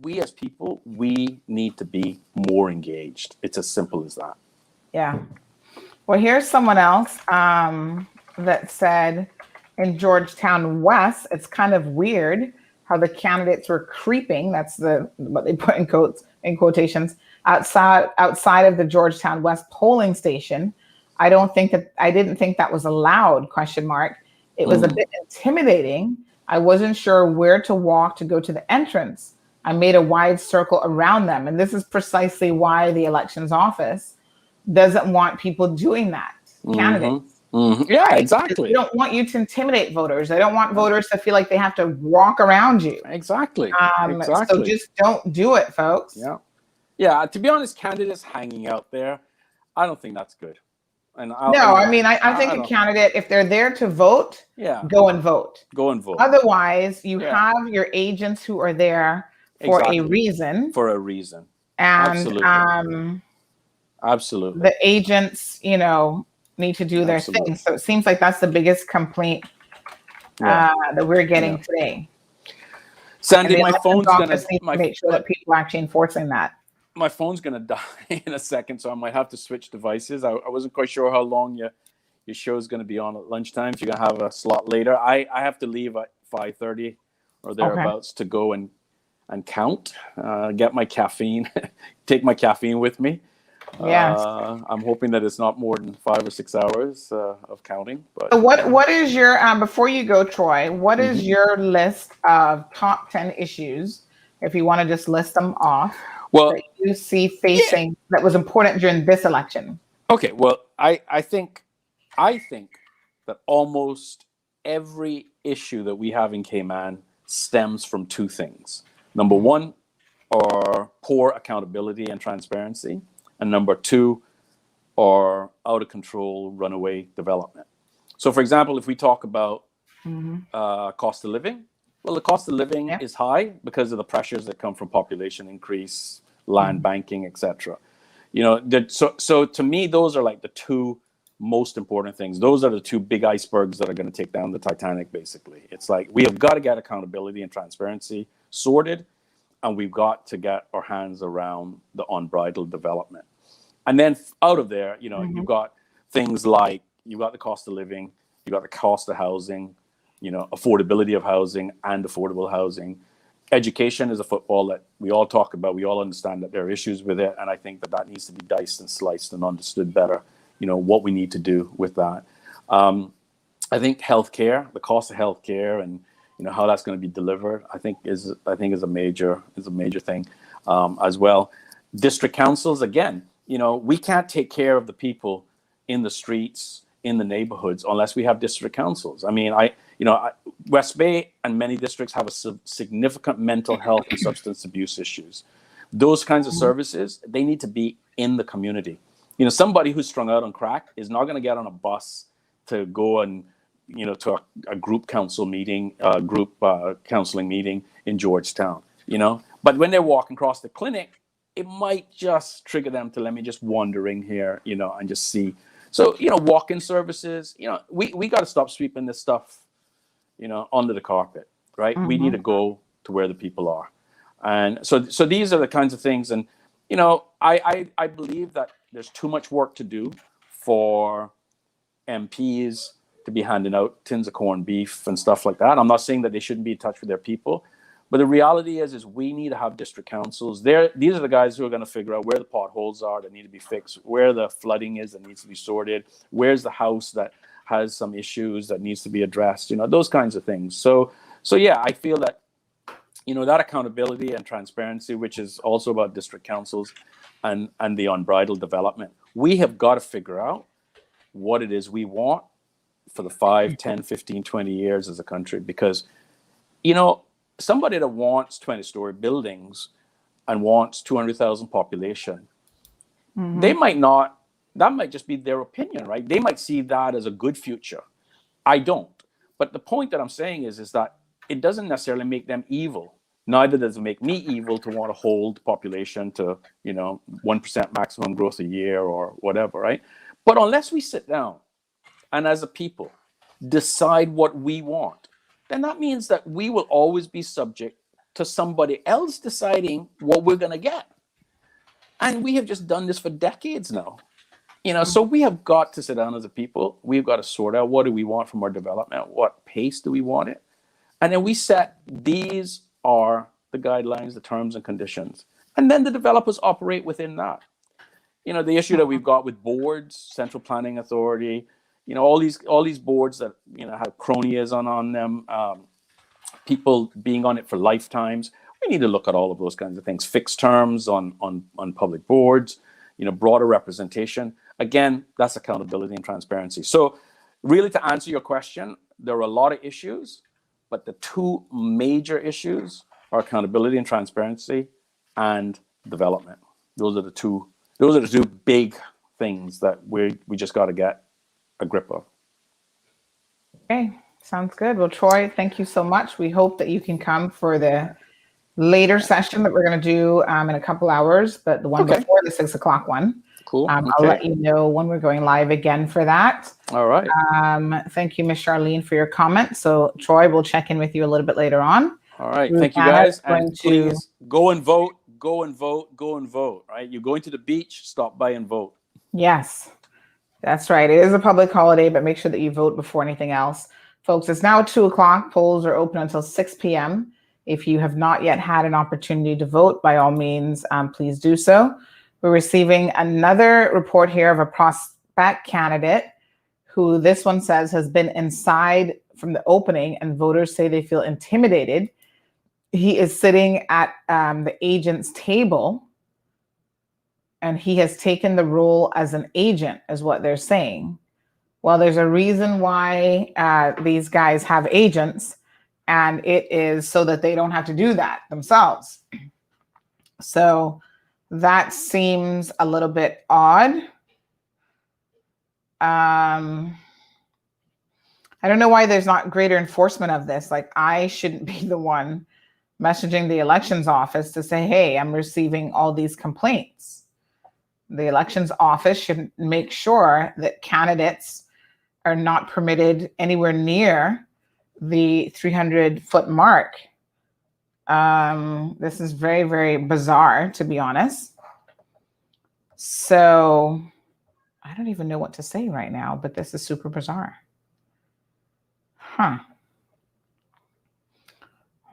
[SPEAKER 3] we as people, we need to be more engaged. It's as simple as that.
[SPEAKER 2] Yeah. Well, here's someone else that said, in Georgetown West, it's kind of weird how the candidates were creeping. That's what they put in quotations, outside of the Georgetown West polling station. I didn't think that was allowed, ? It was a bit intimidating. I wasn't sure where to walk to go to the entrance. I made a wide circle around them. And this is precisely why the elections office doesn't want people doing that, candidates.
[SPEAKER 3] Yeah, right? Exactly.
[SPEAKER 2] They don't want you to intimidate voters. They don't want voters to feel like they have to walk around you.
[SPEAKER 3] Exactly.
[SPEAKER 2] So just don't do it, folks.
[SPEAKER 3] Yeah. Yeah. To be honest, candidates hanging out there, I don't think that's good. And
[SPEAKER 2] I think a candidate, if they're there to vote, go and vote.
[SPEAKER 3] Go and vote.
[SPEAKER 2] Otherwise, you have your agents who are there for a reason.
[SPEAKER 3] For a reason.
[SPEAKER 2] And
[SPEAKER 3] absolutely.
[SPEAKER 2] The agents, need to do their thing. So it seems like that's the biggest complaint that we're getting today.
[SPEAKER 3] Sandy, my phone's gonna
[SPEAKER 2] make sure that people are actually enforcing that.
[SPEAKER 3] My phone's gonna die in a second, so I might have to switch devices. I wasn't quite sure how long your show is gonna be on at lunchtime. If you're gonna have a slot later, I have to leave at 5:30 or thereabouts to go and count, get my caffeine, take my caffeine with me.
[SPEAKER 2] Yes.
[SPEAKER 3] I'm hoping that it's not more than 5 or 6 hours of counting. But
[SPEAKER 2] so what is your before you go, Troy? What is your list of top 10 issues, if you want to just list them off? That you see facing that was important during this election?
[SPEAKER 3] Okay. Well, I think that almost every issue that we have in Cayman stems from two things. Number one, are poor accountability and transparency. And number two, are out of control runaway development. So, for example, if we talk about cost of living, well, the cost of living is high because of the pressures that come from population increase, land banking, etc. So to me, those are like the two most important things. Those are the two big icebergs that are going to take down the Titanic, basically. It's like, we have got to get accountability and transparency sorted, and we've got to get our hands around the unbridled development. And then out of there, you've got things like, you've got the cost of living, you've got the cost of housing, affordability of housing and affordable housing. Education is a football that we all talk about. We all understand that there are issues with it. And I think that needs to be diced and sliced and understood better, what we need to do with that. I think healthcare, the cost of healthcare, and how that's going to be delivered, I think is a major thing as well. District councils, again, we can't take care of the people in the streets, in the neighborhoods, unless we have district councils. I mean, West Bay and many districts have a significant mental health and substance abuse issues. Those kinds of services, they need to be in the community. Somebody who's strung out on crack is not going to get on a bus to go and to a group council meeting, counseling meeting in Georgetown. But when they're walking across the clinic, it might just trigger them to, let me just wander in here, and just see. So, walk-in services, we got to stop sweeping this stuff, under the carpet, right? We need to go to where the people are. And so these are the kinds of things. And, I believe that there's too much work to do for MPs to be handing out tins of corned beef and stuff like that. I'm not saying that they shouldn't be in touch with their people, but the reality is we need to have district councils. These are the guys who are going to figure out where the potholes are that need to be fixed, where the flooding is that needs to be sorted, where's the house that has some issues that needs to be addressed, those kinds of things. So yeah, I feel that, that accountability and transparency, which is also about district councils and the unbridled development, we have got to figure out what it is we want for the 5, 10, 15, 20 years as a country. Because, somebody that wants 20-story buildings and wants 200,000 population, they might not, that might just be their opinion, right? They might see that as a good future. I don't. But the point that I'm saying is that it doesn't necessarily make them evil. Neither does it make me evil to want to hold population to, 1% maximum growth a year or whatever, right? But unless we sit down and as a people decide what we want, then that means that we will always be subject to somebody else deciding what we're going to get. And we have just done this for decades now. So we have got to sit down as a people. We've got to sort out, what do we want from our development? What pace do we want it? And then we set, these are the guidelines, the terms and conditions. And then the developers operate within that. The issue that we've got with boards, Central Planning Authority, all these boards that, have cronyism on them, people being on it for lifetimes. We need to look at all of those kinds of things. Fixed terms on public boards, broader representation. Again, that's accountability and transparency. So really, to answer your question, there are a lot of issues, but the two major issues are accountability and transparency and development. Those are the two big things that we just got to get a grip of.
[SPEAKER 2] Okay, sounds good. Well, Troy, thank you so much. We hope that you can come for the later session that we're going to do in a couple hours, but the one before the 6 o'clock one.
[SPEAKER 3] Cool.
[SPEAKER 2] I'll let you know when we're going live again for that.
[SPEAKER 3] All right.
[SPEAKER 2] Thank you, Ms. Charlene, for your comment. So, Troy, we'll check in with you a little bit later on.
[SPEAKER 3] All right. Thank you, guys. And please go and vote, go and vote, go and vote, right? You're going to the beach, stop by and vote.
[SPEAKER 2] Yes, that's right. It is a public holiday, but make sure that you vote before anything else. Folks, it's now 2 o'clock. Polls are open until 6 p.m. If you have not yet had an opportunity to vote, by all means, please do so. We're receiving another report here of a prospect candidate who this one says has been inside from the opening and voters say they feel intimidated. He is sitting at the agent's table and he has taken the role as an agent, is what they're saying. Well, there's a reason why these guys have agents, and it is so that they don't have to do that themselves. So that seems a little bit odd. I don't know why there's not greater enforcement of this. Like, I shouldn't be the one messaging the elections office to say, hey, I'm receiving all these complaints. The elections office should make sure that candidates are not permitted anywhere near the 300-foot mark. This is very, very bizarre, to be honest. So I don't even know what to say right now, but this is super bizarre. Huh.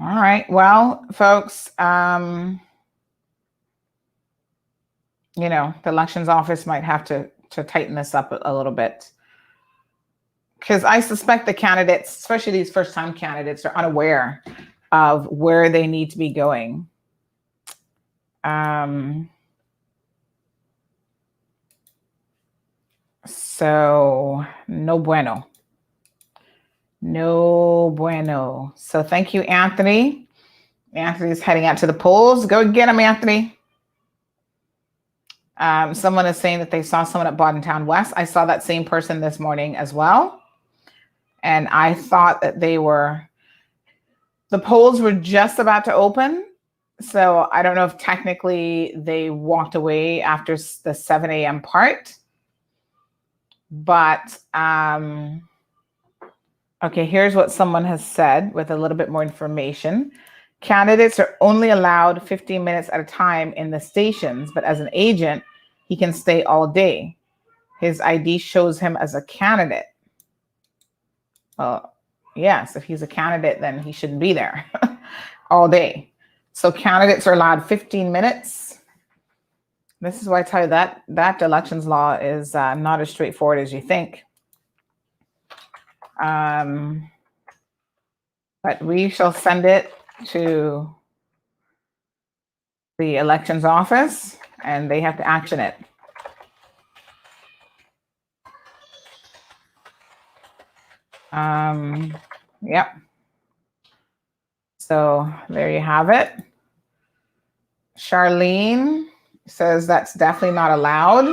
[SPEAKER 2] All right. Well, folks, the elections office might have to tighten this up a little bit. because I suspect the candidates, especially these first-time candidates, are unaware of where they need to be going. So no bueno. No bueno. So thank you, Anthony. Anthony's heading out to the polls. Go get him, Anthony. Someone is saying that they saw someone at Bordentown West. I saw that same person this morning as well. And I thought that the polls were just about to open. So I don't know if technically they walked away after the 7 a.m. part. But, okay, here's what someone has said with a little bit more information. Candidates are only allowed 15 minutes at a time in the stations, but as an agent, he can stay all day. His ID shows him as a candidate. Well, yes, if he's a candidate, then he shouldn't be there all day. So candidates are allowed 15 minutes. This is why I tell you that elections law is not as straightforward as you think. But we shall send it to the elections office and they have to action it. Yep. So there you have it. Charlene says that's definitely not allowed.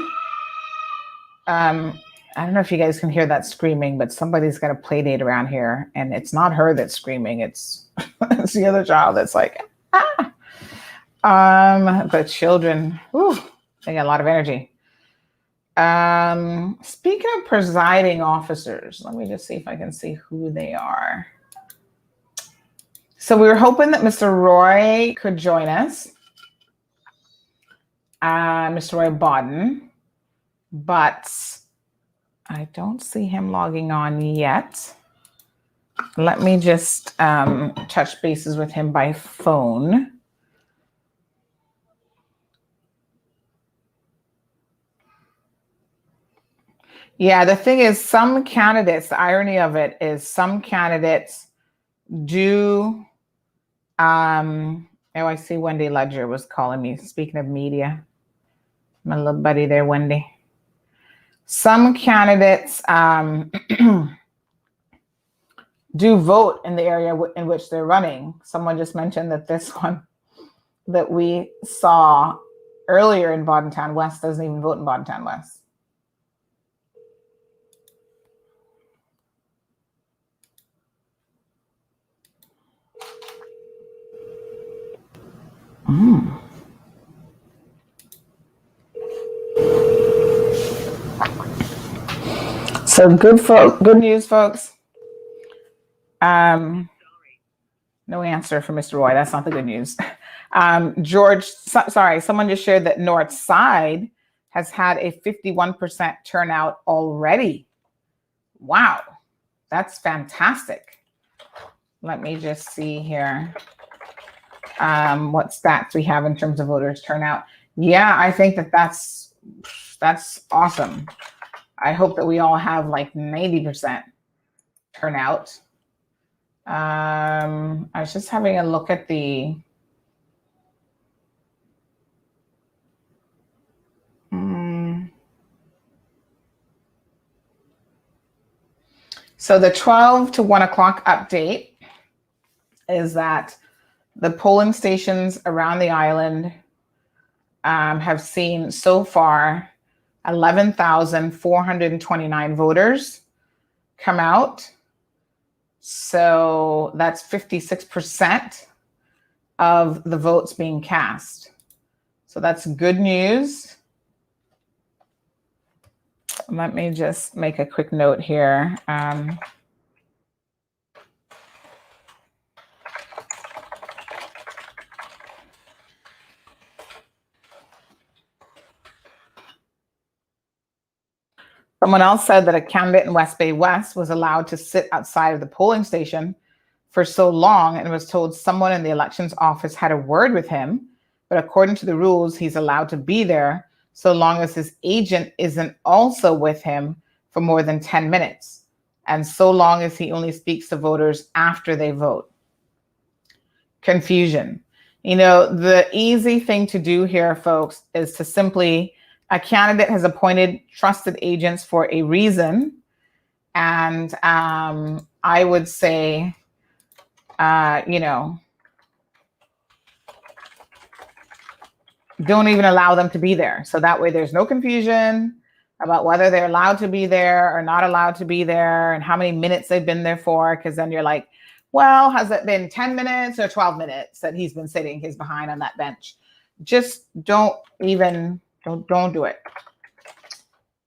[SPEAKER 2] I don't know if you guys can hear that screaming, but somebody's got a play date around here, and it's not her that's screaming. It's, it's the other child that's like, ah. The children, whew, they got a lot of energy. Speaking of presiding officers, let me just see if I can see who they are. So we were hoping that Mr. Roy could join us, Mr. Roy Bodden, but I don't see him logging on yet. Let me just touch bases with him by phone. Yeah, the thing is, some candidates, the irony of it is some candidates do, oh, I see Wendy Ledger was calling me. Speaking of media, my little buddy there, Wendy. Some candidates do vote in the area in which they're running. Someone just mentioned that this one that we saw earlier in Bordentown West doesn't even vote in Bordentown West. So good news, folks. No answer for Mr. Roy. That's not the good news. George, sorry, someone just shared that North Side has had a 51% turnout already. Wow, that's fantastic. Let me just see here. What stats we have in terms of voters turnout. Yeah, I think that's awesome. I hope that we all have like 90% turnout. I was just having a look at the so the 12 to 1 o'clock update is that the polling stations around the island have seen so far 11,429 voters come out. So that's 56% of the votes being cast. So that's good news. Let me just make a quick note here. Someone else said that a candidate in West Bay West was allowed to sit outside of the polling station for so long and was told someone in the elections office had a word with him. But according to the rules, he's allowed to be there so long as his agent isn't also with him for more than 10 minutes. and so long as he only speaks to voters after they vote. Confusion. The easy thing to do here, folks, is to simply, a candidate has appointed trusted agents for a reason. And I would say, don't even allow them to be there. So that way there's no confusion about whether they're allowed to be there or not allowed to be there and how many minutes they've been there for. Because then you're like, well, has it been 10 minutes or 12 minutes that he's been sitting his behind on that bench? Just don't do it.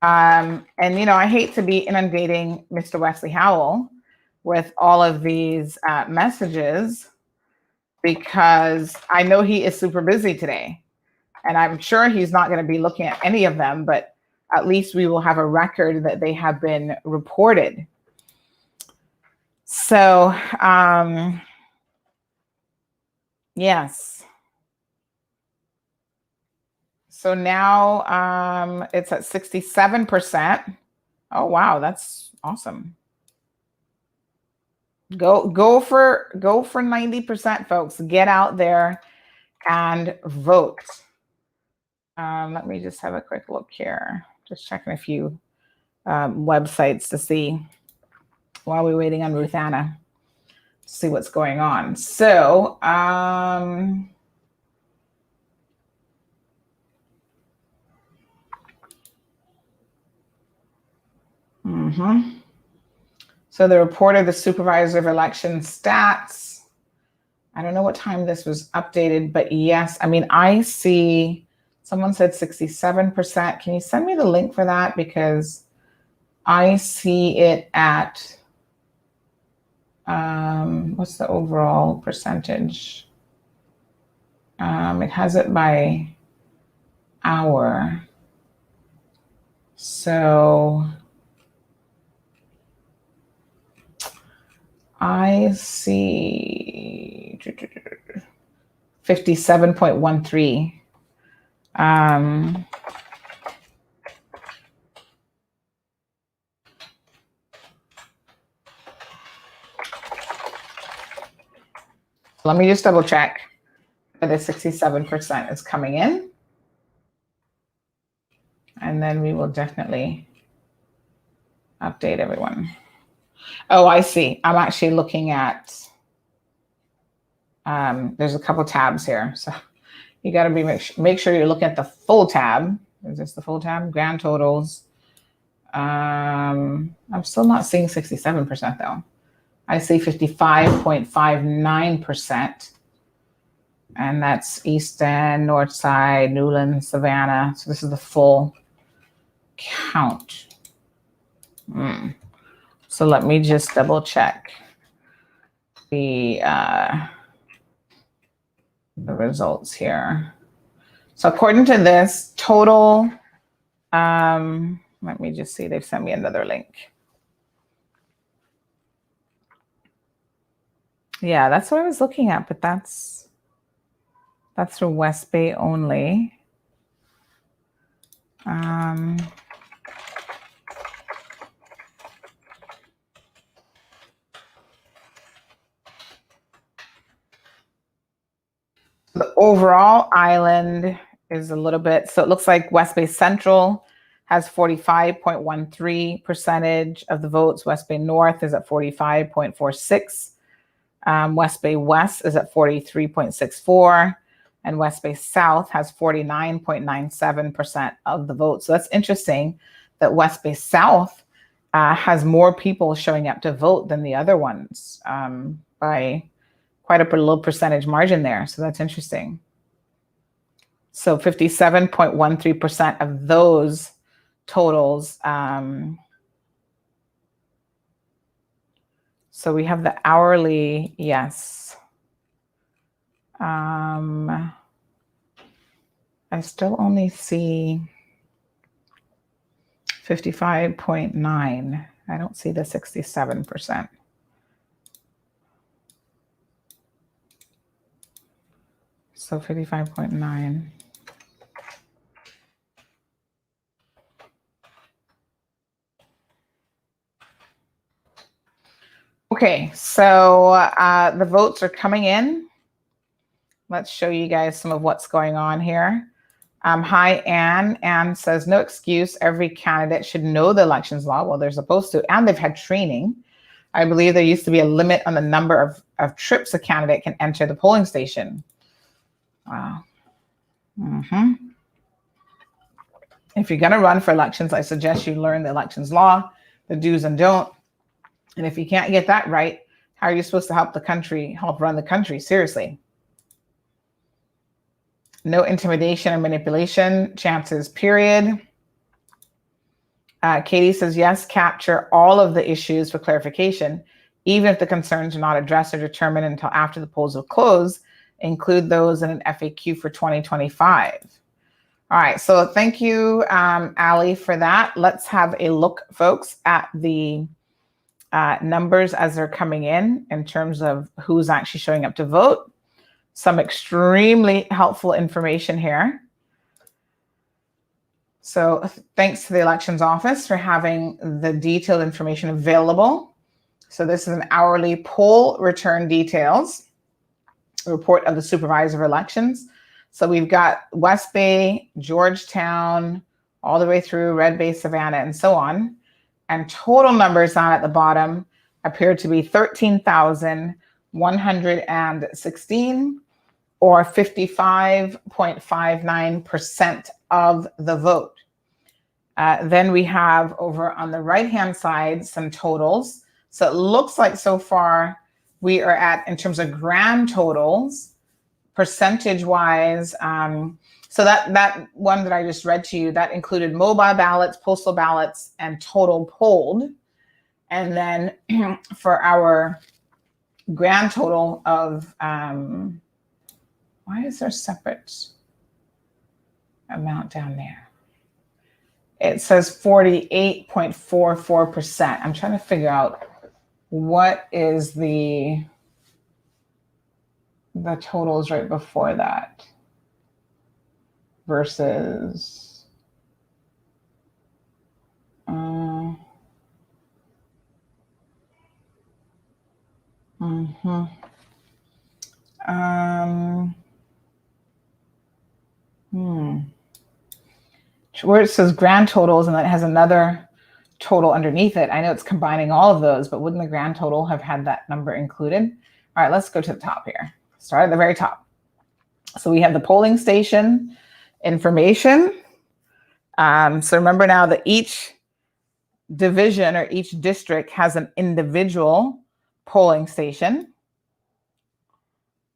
[SPEAKER 2] And, I hate to be inundating Mr. Wesley Howell with all of these messages, because I know he is super busy today. And I'm sure he's not going to be looking at any of them, but at least we will have a record that they have been reported. So, yes. So now it's at 67%. Oh, wow, that's awesome. Go for 90%, folks. Get out there and vote. Let me just have a quick look here. Just checking a few websites to see while we're waiting on Ruth Anna to see what's going on. So, So the report of the supervisor of election stats. I don't know what time this was updated, but yes, I see someone said 67%. Can you send me the link for that? Because I see it at, what's the overall percentage? It has it by hour. So I see 57.13. Let me just double check whether 67% is coming in. And then we will definitely update everyone. Oh, I see. I'm actually looking at, there's a couple tabs here. So you got to make sure you're looking at the full tab. Is this the full tab? Grand totals. I'm still not seeing 67% though. I see 55.59%. And that's East End, North Side, Newland, Savannah. So this is the full count. So let me just double check the results here. So according to this total, let me just see, they've sent me another link. Yeah, that's what I was looking at, but that's for West Bay only. The overall island is a little bit, so it looks like West Bay Central has 45.13% of the votes. West Bay North is at 45.46. West Bay West is at 43.64. And West Bay South has 49.97% of the votes. So that's interesting that West Bay South has more people showing up to vote than the other ones by quite a little percentage margin there. So that's interesting. So 57.13% of those totals. So we have the hourly, yes. I still only see 55.9. I don't see the 67%. So 55.9. Okay, so the votes are coming in. Let's show you guys some of what's going on here. Hi, Anne. Anne says, no excuse. Every candidate should know the elections law. Well, they're supposed to, and they've had training. I believe there used to be a limit on the number of trips a candidate can enter the polling station. Wow. If you're going to run for elections, I suggest you learn the elections law, the do's and don't. And if you can't get that right, how are you supposed to help run the country? Seriously. No intimidation or manipulation chances, period. Katie says, yes, capture all of the issues for clarification, even if the concerns are not addressed or determined until after the polls have closed. Include those in an FAQ for 2025. All right, so thank you, Ali, for that. Let's have a look, folks, at the numbers as they're coming in terms of who's actually showing up to vote. Some extremely helpful information here. So thanks to the elections office for having the detailed information available. So this is an hourly poll return details report of the supervisor of elections. So we've got West Bay, Georgetown, all the way through Red Bay, Savannah, and so on. And total numbers down at the bottom appear to be 13,116, or 55.59% of the vote. Then we have over on the right-hand side some totals. So it looks like so far we are at, in terms of grand totals, percentage-wise, so that one that I just read to you, that included mobile ballots, postal ballots, and total polled. And then for our grand total of, why is there a separate amount down there? It says 48.44%. I'm trying to figure out what is the totals right before that versus where it says grand totals and then it has another total underneath it. I know it's combining all of those, but wouldn't the grand total have had that number included? All right, let's go to the top here. Start at the very top. So we have the polling station information. So remember now that each division or each district has an individual polling station.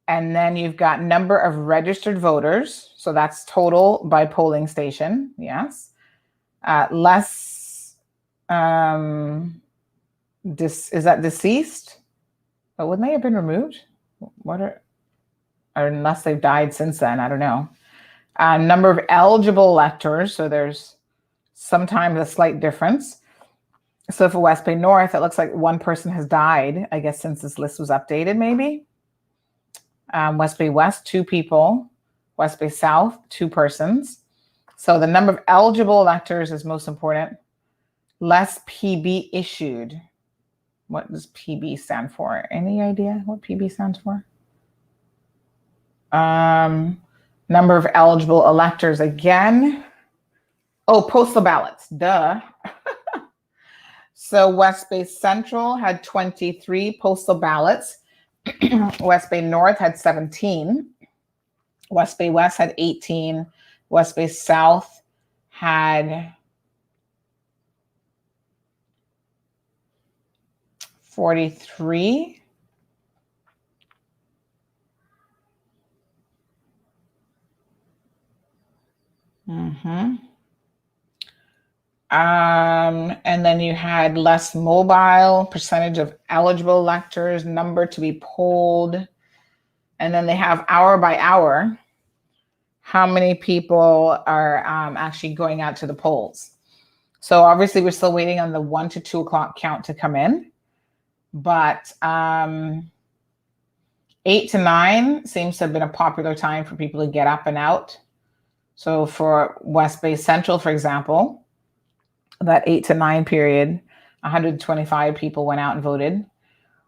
[SPEAKER 2] And then you've got number of registered voters. So that's total by polling station. Yes. Less, is that deceased? But wouldn't they have been removed? Or unless they've died since then, I don't know. Number of eligible electors. So there's sometimes a slight difference. So for West Bay North, it looks like one person has died, I guess, since this list was updated, maybe. West Bay West, 2 people. West Bay South, 2 persons. So the number of eligible electors is most important. Less PB issued. What does PB stand for? Any idea what PB stands for? Number of eligible electors again. Oh, postal ballots, duh. So West Bay Central had 23 postal ballots. West Bay North had 17. West Bay West had 18. West Bay South had 43. And then you had less mobile, percentage of eligible electors, number to be polled. And then they have hour by hour, how many people are actually going out to the polls. So obviously we're still waiting on the 1 to 2 o'clock count to come in, but 8 to 9 seems to have been a popular time for people to get up and out. So for West Bay Central, for example, that 8 to 9 period, 125 people went out and voted.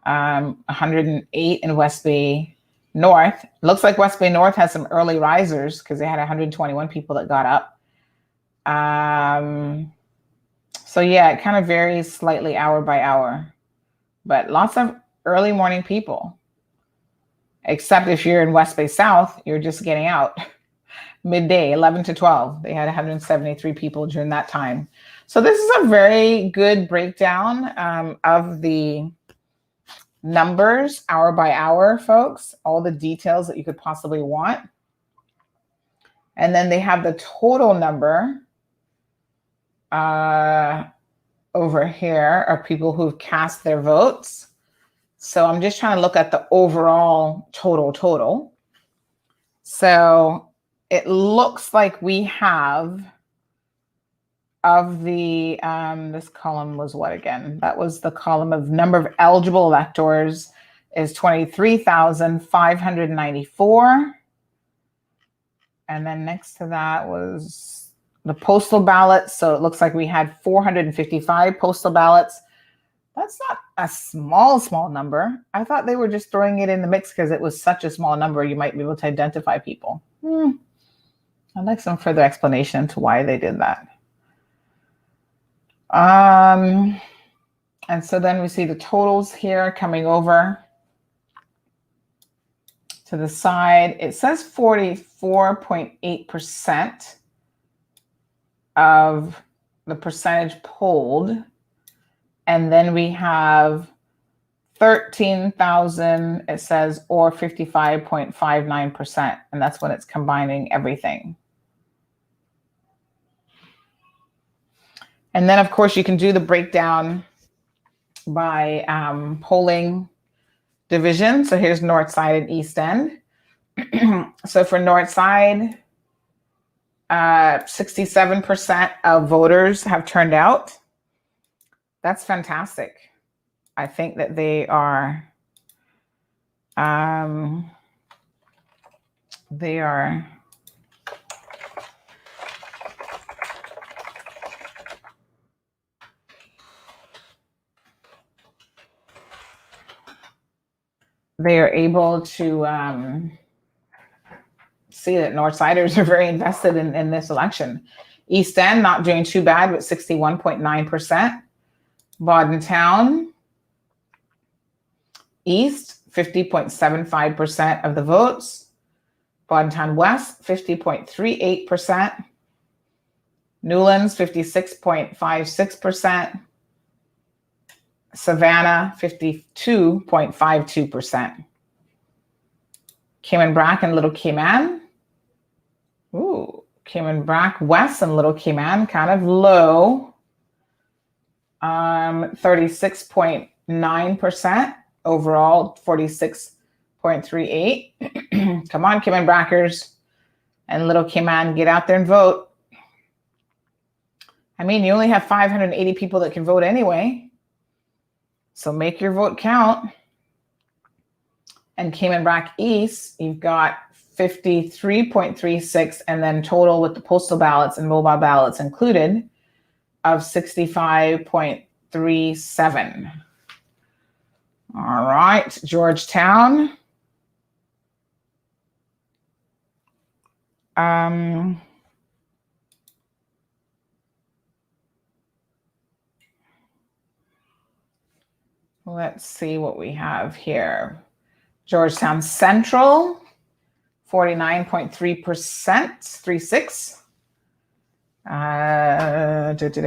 [SPEAKER 2] 108 in West Bay North. Looks like West Bay North has some early risers because they had 121 people that got up. So yeah, it kind of varies slightly hour by hour, but lots of early morning people. Except if you're in West Bay South, you're just getting out. Midday, 11 to 12. They had 173 people during that time. So this is a very good breakdown of the numbers hour by hour, folks, all the details that you could possibly want. And then they have the total number over here of people who've cast their votes. So I'm just trying to look at the overall total. So it looks like we have of the, this column was what again? That was the column of number of eligible electors is 23,594. And then next to that was the postal ballots. So it looks like we had 455 postal ballots. That's not a small number. I thought they were just throwing it in the mix because it was such a small number. You might be able to identify people. I'd like some further explanation to why they did that. And so then we see the totals here coming over to the side. It says 44.8% of the percentage polled. And then we have 13,000, it says, or 55.59%. And that's when it's combining everything. And then, of course, you can do the breakdown by polling division. So here's North Side and East End. So for North Side, 67% of voters have turned out. That's fantastic. I think that they are able to see that Northsiders are very invested in this election. East End not doing too bad with 61.9%. Bodden Town East, 50.75% of the votes. Bodden Town West, 50.38%. Newlands, 56.56%. Savannah, 52.52%. Cayman Brac and Little Cayman. Ooh, Cayman Brac West and Little Cayman kind of low. 36.9%. Overall, 46.38. Come on, Cayman Brackers and Little Cayman, get out there and vote. I mean, you only have 580 people that can vote anyway. So make your vote count. And Cayman Brac East, you've got 53.36, and then total with the postal ballots and mobile ballots included of 65.37. All right, Georgetown. Let's see what we have here. Georgetown Central, 49.3%, 36.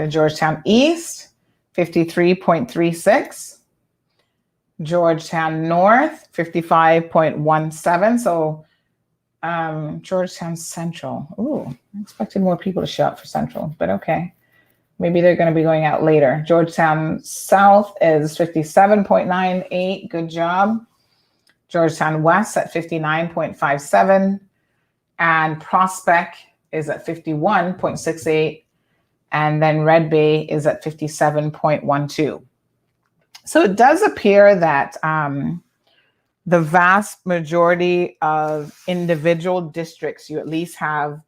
[SPEAKER 2] Georgetown East, 53.36. Georgetown North, 55.17. So Georgetown Central. Ooh, I expected more people to show up for Central, but okay. Maybe they're going to be going out later. Georgetown South is 57.98. Good job. Georgetown West at 59.57. And Prospect is at 51.68. And then Red Bay is at 57.12. So it does appear that the vast majority of individual districts, you at least have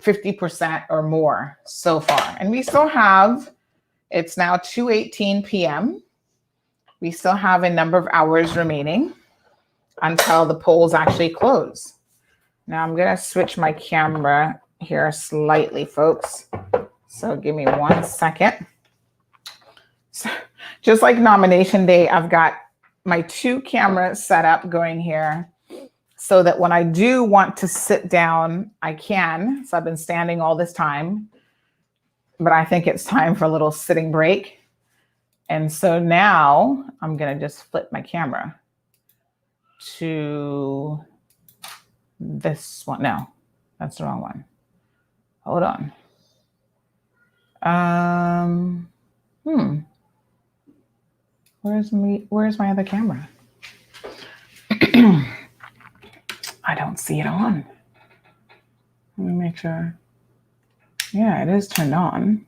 [SPEAKER 2] 50% or more so far. And we still have, it's now 2:18 p.m. We still have a number of hours remaining until the polls actually close. Now I'm going to switch my camera here slightly, folks. So give me 1 second. So, just like nomination day, I've got my 2 cameras set up going here so that when I do want to sit down, I can. So I've been standing all this time, but I think it's time for a little sitting break. And so now I'm going to just flip my camera to this one. No, that's the wrong one. Hold on. Where's my other camera? I don't see it on. Let me make sure. Yeah, it is turned on.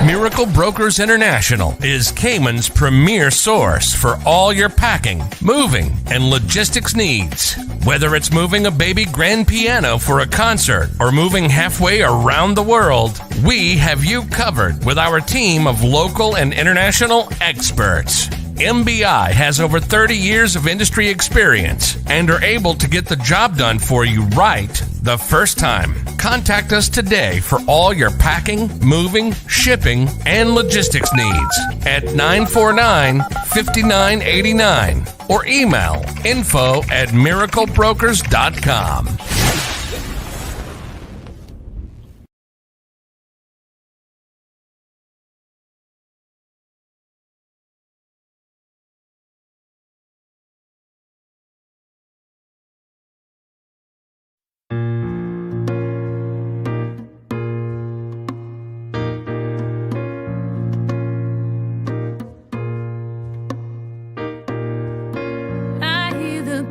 [SPEAKER 1] Miracle Brokers International is Cayman's premier source for all your packing, moving, and logistics needs. Whether it's moving a baby grand piano for a concert or moving halfway around the world, we have you covered with our team of local and international experts. MBI has over 30 years of industry experience and are able to get the job done for you right the first time. Contact us today for all your packing, moving, shipping, and logistics needs at 949-5989 or email info@miraclebrokers.com.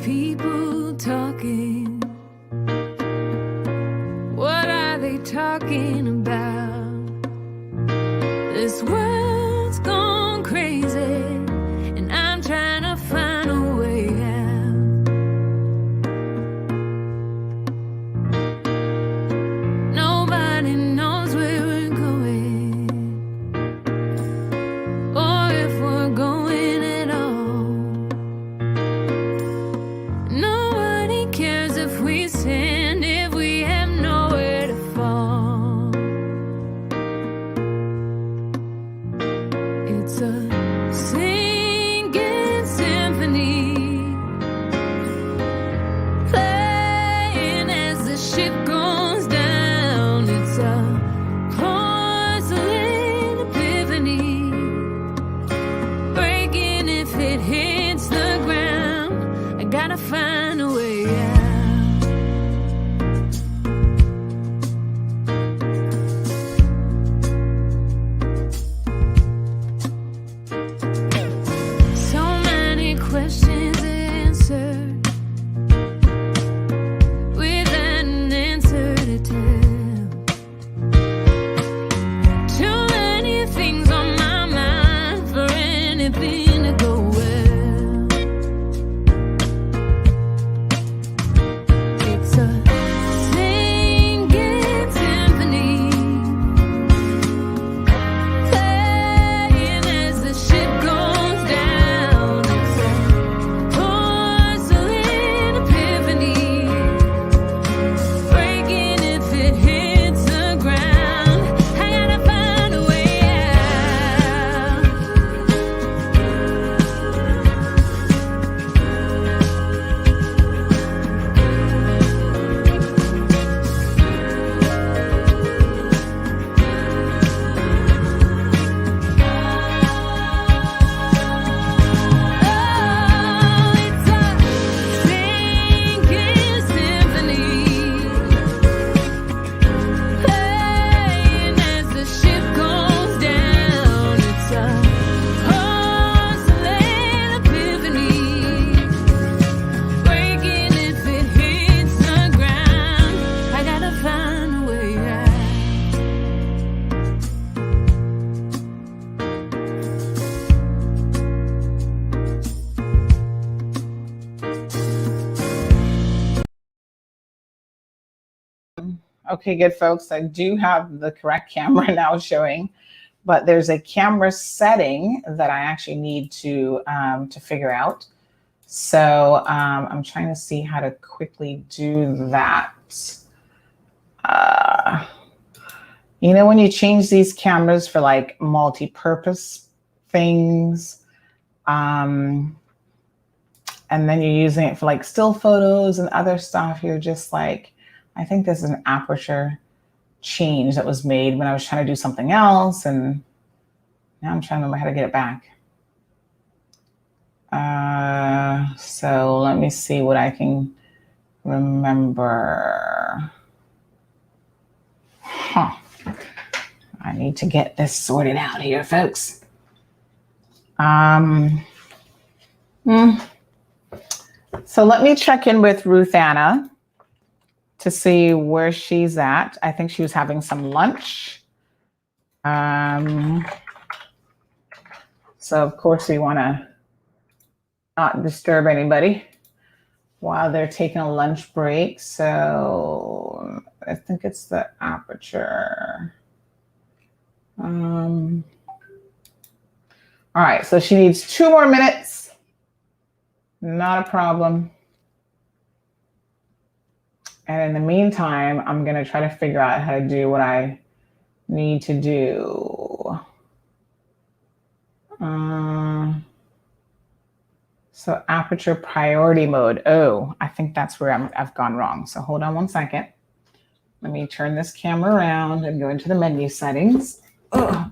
[SPEAKER 4] People talking, what are they talking about? This world's gone crazy, and I'm trying to find a way out. Nobody knows where we're going, or if we're going at all. Nobody cares if we sin, if we have nowhere to fall.
[SPEAKER 2] Okay, good folks. I do have the correct camera now showing, but there's a camera setting that I actually need to figure out. So I'm trying to see how to quickly do that. You know, when you change these cameras for like multi-purpose things, and then you're using it for like still photos and other stuff, you're just like, I think this is an aperture change that was made when I was trying to do something else, and now I'm trying to remember how to get it back. So let me see what I can remember. I need to get this sorted out here, folks. So let me check in with Ruth Anna to see where she's at. I think she was having some lunch. So of course we want to not disturb anybody while they're taking a lunch break. So I think it's the aperture. All right, so she needs 2 more minutes. Not a problem. And in the meantime, I'm going to try to figure out how to do what I need to do. So aperture priority mode. Oh, I think that's where I've gone wrong. So hold on one second. Let me turn this camera around and go into the menu settings. Ugh.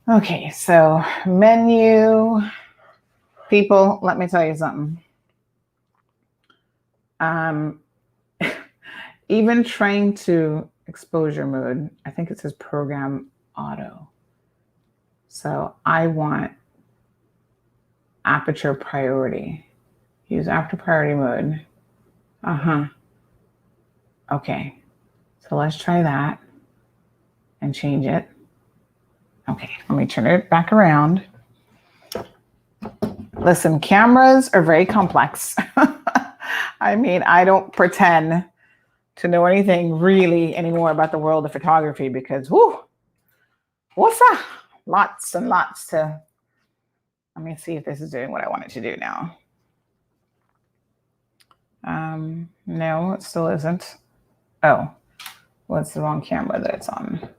[SPEAKER 2] Okay, so menu. People, let me tell you something. Even trying to exposure mode, I think it says program auto. So I want aperture priority. Use aperture priority mode. Okay, so let's try that and change it. Okay, let me turn it back around. Listen, cameras are very complex. I mean, I don't pretend to know anything really anymore about the world of photography because, what's that? Lots and lots to, let me see if this is doing what I want it to do now. No, it still isn't. Oh, what's the wrong camera that it's on?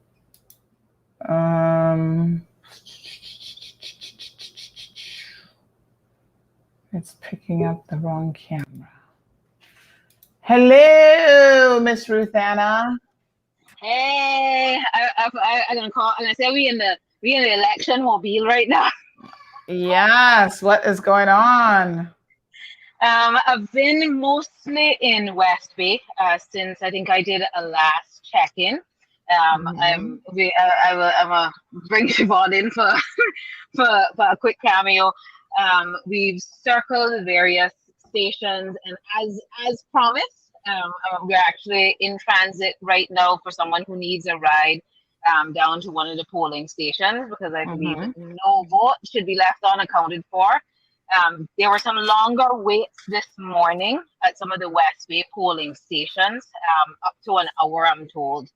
[SPEAKER 2] It's picking up the wrong camera. Hello, Miss Ruth Anna.
[SPEAKER 5] Hey, I'm gonna call. I'm gonna say we in the election mobile right now.
[SPEAKER 2] Yes. What is going on?
[SPEAKER 5] I've been mostly in West Bay since I think I did a last check-in. I'm gonna bring Siobhan in for a quick cameo. We've circled various stations, and as promised, we're actually in transit right now for someone who needs a ride down to one of the polling stations because I believe no vote should be left unaccounted for. There were some longer waits this morning at some of the West Bay polling stations, up to an hour, I'm told.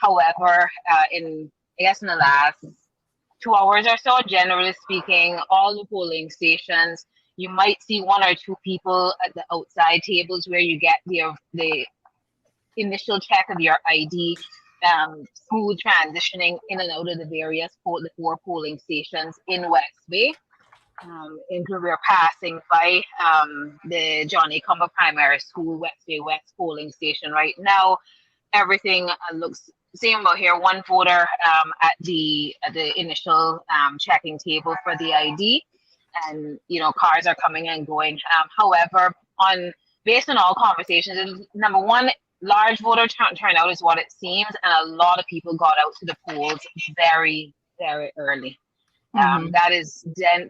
[SPEAKER 5] However, in the last 2 hours or so, generally speaking, all the polling stations, you might see 1 or 2 people at the outside tables where you get the initial check of your ID, smooth transitioning in and out of the various the 4 polling stations in West Bay. We're passing by the John A. Cumber Primary School, West Bay West polling station right now. Everything looks same about here. 1 voter at the initial checking table for the ID, and cars are coming and going. However, based on all conversations, number one, large voter turnout is what it seems, and a lot of people got out to the polls very, very early. That is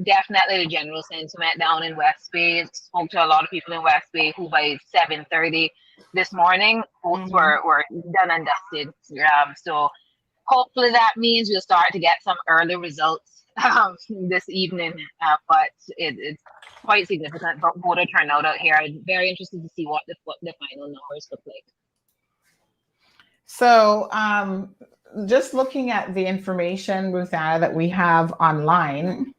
[SPEAKER 5] definitely the general sentiment down in West Bay. Spoke to a lot of people in West Bay who by 7:30 this morning, votes were done and dusted. So hopefully that means we'll start to get some early results this evening. But it's quite significant voter turnout out here. I'm very interested to see what the final numbers look like.
[SPEAKER 2] So just looking at the information, Ruthanna, that we have online,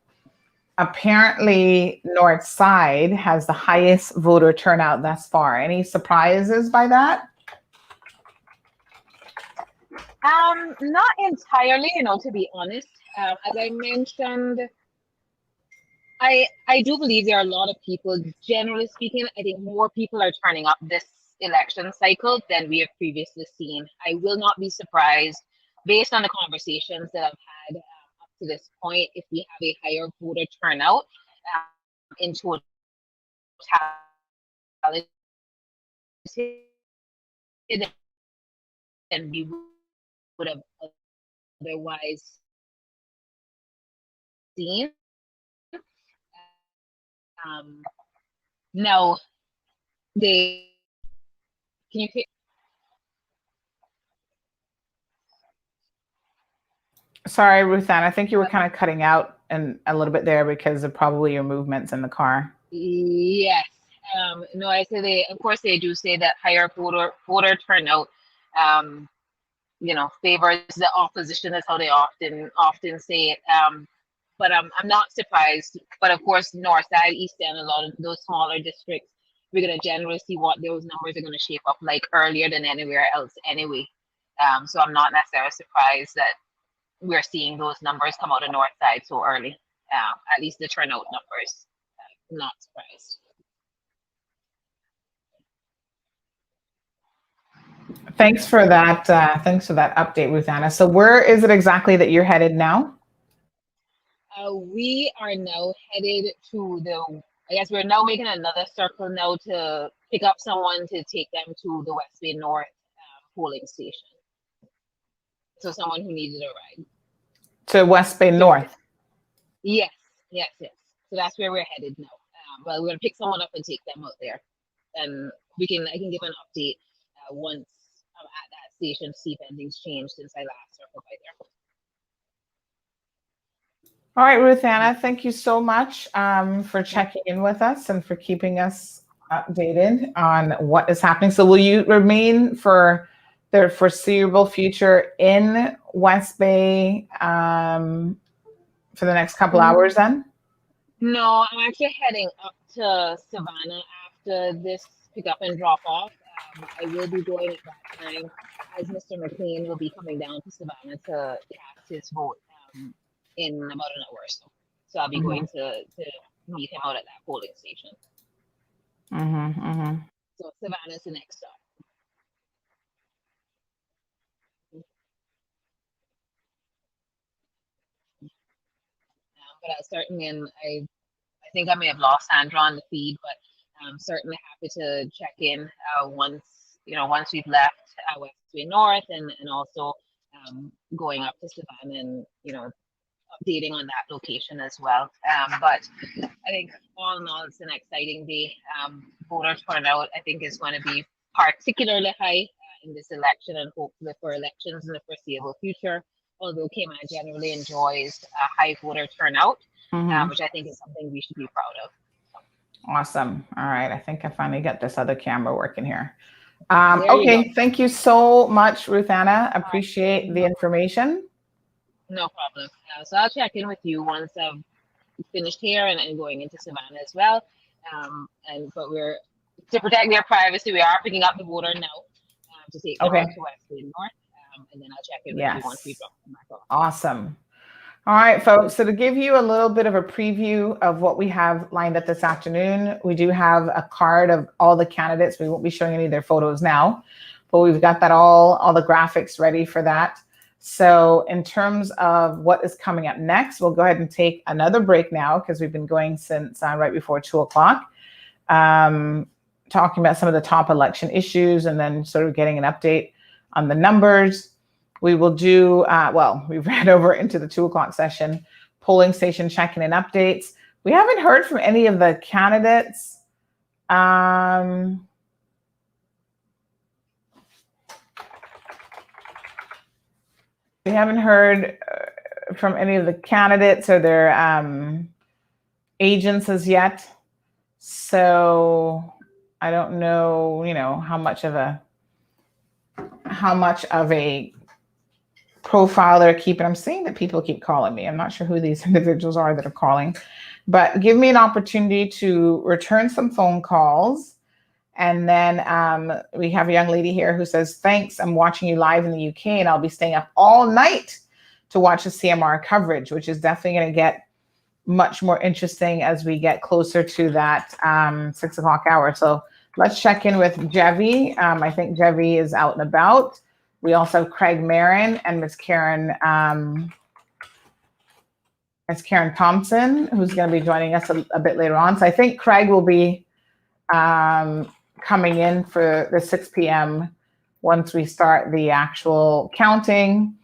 [SPEAKER 2] apparently North Side has the highest voter turnout thus far. Any surprises by that?
[SPEAKER 5] Not entirely, to be honest. As I mentioned, I do believe there are a lot of people, generally speaking, I think more people are turning up this election cycle than we have previously seen. I will not be surprised, based on the conversations that I've had up to this point, if we have a higher voter turnout in totality than we would have otherwise seen. No, they can you hear?
[SPEAKER 2] Sorry, Ruthanna, I think you were kind of cutting out and a little bit there because of probably your movements in the car.
[SPEAKER 5] Yes. No, I say of course they do say that higher voter turnout favors the opposition. That's how they often say it. But I'm not surprised. But of course, North Side, East End, a lot of those smaller districts, we're gonna generally see what those numbers are gonna shape up like earlier than anywhere else anyway. So I'm not necessarily surprised that we're seeing those numbers come out of North Side so early. At least the turnout numbers. I'm not surprised.
[SPEAKER 2] Thanks for that. Thanks for that update, Ruthanna. So where is it exactly that you're headed now?
[SPEAKER 5] We are now headed to I guess we're now making another circle now to pick up someone to take them to the West Bay North polling station. So someone who needed a ride.
[SPEAKER 2] To West Bay North?
[SPEAKER 5] Yes. So that's where we're headed now. But we're going to pick someone up and take them out there. And I can give an update once I'm at that station to see if anything's changed since I last circled by there.
[SPEAKER 2] All right, Ruthanna, thank you so much for checking in with us and for keeping us updated on what is happening. So will you remain for the foreseeable future in West Bay for the next couple hours then?
[SPEAKER 5] No, I'm actually heading up to Savannah after this pick up and drop off. I will be going at that time as Mr. McLean will be coming down to Savannah to cast his vote in about an hour or so. So I'll be going to meet him out at that polling station. So Savannah's the next stop. But certainly, and I think I may have lost Sandra on the feed, but I'm certainly happy to check in once we've left West Bay North and also going up to Savannah and updating on that location as well. But I think all in all, it's an exciting day. Voter turnout, I think, is going to be particularly high in this election and hopefully for elections in the foreseeable future. Although Cayman generally enjoys a high voter turnout, which I think is something we should be proud of.
[SPEAKER 2] Awesome. All right. I think I finally got this other camera working here. Okay. Thank you so much, Ruthanna. Appreciate the information.
[SPEAKER 5] No problem. So I'll check in with you once I've finished here and going into Savannah as well. But we're to protect their privacy. We are picking up the voter now to take them to West Bay North. And then I'll check in with you once we drop them back off.
[SPEAKER 2] Awesome. All right, folks. So to give you a little bit of a preview of what we have lined up this afternoon, we do have a card of all the candidates. We won't be showing any of their photos now, but we've got that all the graphics ready for that. So in terms of what is coming up next, we'll go ahead and take another break now because we've been going since right before 2 o'clock, talking about some of the top election issues and then sort of getting an update on the numbers. We will do, we've ran over into the 2 o'clock session, polling station check-in and updates. We haven't heard from any of the candidates. We haven't heard from any of the candidates or their agents as yet. So I don't know, how much of a how much of a profile they're keeping. I'm seeing that people keep calling me. I'm not sure who these individuals are that are calling, but give me an opportunity to return some phone calls. And then we have a young lady here who says, thanks, I'm watching you live in the UK and I'll be staying up all night to watch the CMR coverage, which is definitely going to get much more interesting as we get closer to that 6 o'clock hour. So let's check in with Jevi. I think Jevi is out and about. We also have Craig Marin and Miss Karen Thompson, who's going to be joining us a bit later on. So I think Craig will be coming in for the 6 p.m. once we start the actual counting.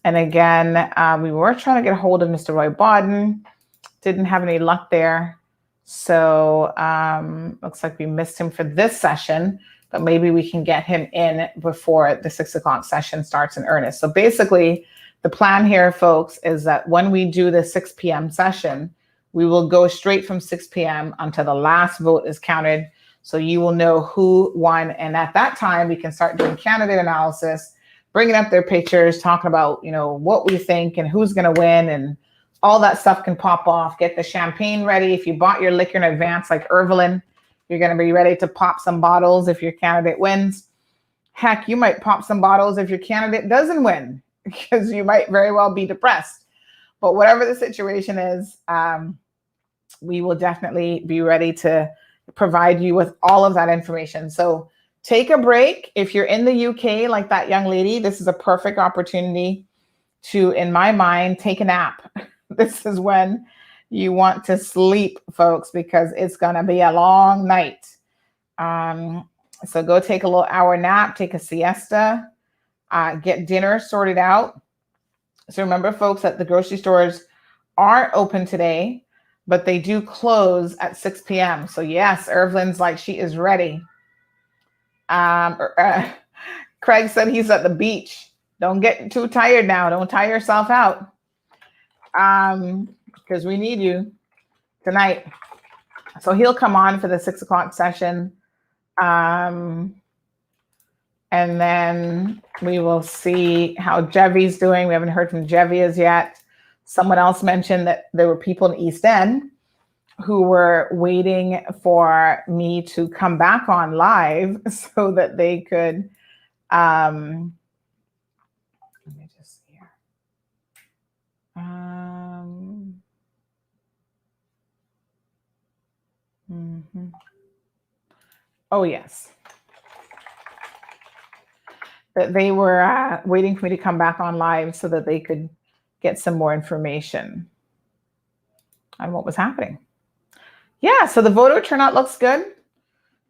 [SPEAKER 2] And again, we were trying to get a hold of Mr. Roy Bodden. Didn't have any luck there. So looks like we missed him for this session, but maybe we can get him in before the 6 o'clock session starts in earnest. So basically, the plan here, folks, is that when we do the 6 p.m. session, we will go straight from 6 p.m. until the last vote is counted. So you will know who won. And at that time, we can start doing candidate analysis, bringing up their pictures, talking about, what we think and who's going to win, and all that stuff can pop off. Get the champagne ready. If you bought your liquor in advance, like Irvelin, you're going to be ready to pop some bottles if your candidate wins. Heck, you might pop some bottles if your candidate doesn't win, because you might very well be depressed. But whatever the situation is, we will definitely be ready to provide you with all of that information. So take a break. If you're in the UK, like that young lady, this is a perfect opportunity to, in my mind, take a nap. This is when you want to sleep, folks, because it's going to be a long night. So go take a little hour nap, take a siesta, get dinner sorted out. So remember, folks, that the grocery stores aren't open today, but they do close at 6 p.m. So yes, Irvlin's like, she is ready. Craig said he's at the beach. Don't get too tired now. Don't tire yourself out. Because we need you tonight. So he'll come on for the 6 o'clock session. And then we will see how Jevi's doing. We haven't heard from Jevi as yet. Someone else mentioned that there were people in East End who were waiting for me to come back on live so that they could, let me just see here. Oh, yes. That they were waiting for me to come back on live so that they could get some more information on what was happening. Yeah, so the voter turnout looks good.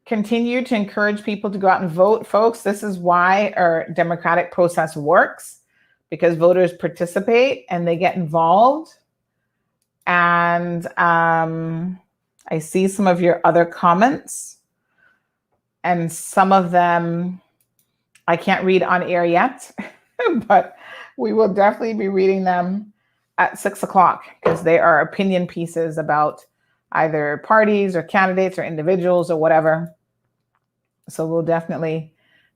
[SPEAKER 2] Continue to encourage people to go out and vote, folks. This is why our democratic process works, because voters participate and they get involved. And I see some of your other comments, and some of them I can't read on air yet, but we will definitely be reading them at 6 o'clock, because they are opinion pieces about either parties or candidates or individuals or whatever. So we'll definitely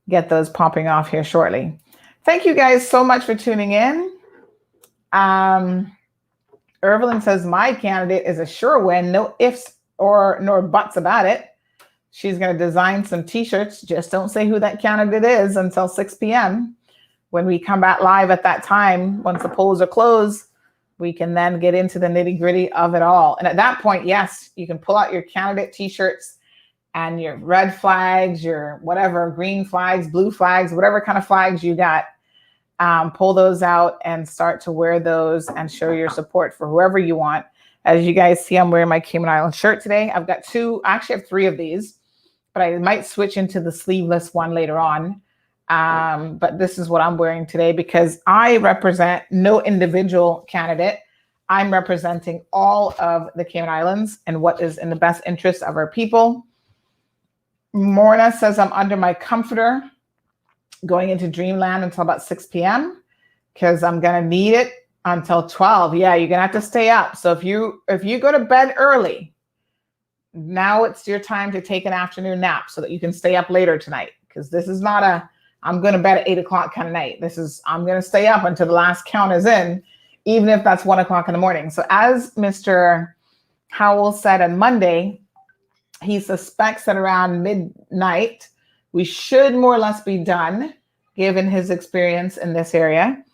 [SPEAKER 2] get those popping off here shortly. Thank you guys so much for tuning in. Irvelin says, my candidate is a sure win. No ifs or nor buts about it. She's going to design some t-shirts. Just don't say who that candidate is until 6 p.m. When we come back live at that time, once the polls are closed, we can then get into the nitty gritty of it all. And at that point, yes, you can pull out your candidate t-shirts and your red flags, your whatever, green flags, blue flags, whatever kind of flags you got. Pull those out and start to wear those and show your support for whoever you want. As you guys see, I'm wearing my Cayman Island shirt today. I've got two, I actually have three of these, but I might switch into the sleeveless one later on. But this is what I'm wearing today because I represent no individual candidate. I'm representing all of the Cayman Islands and what is in the best interest of our people. Morna says I'm under my comforter going into dreamland until about 6 p.m. because I'm going to need it until 12. Yeah, you're going to have to stay up. So if you go to bed early, now it's your time to take an afternoon nap so that you can stay up later tonight, because this is not a I'm going to bed at 8 o'clock kind of night. I'm going to stay up until the last count is in, even if that's 1 o'clock in the morning. So as Mr. Howell said on Monday, he suspects that around midnight, we should more or less be done, given his experience in this area.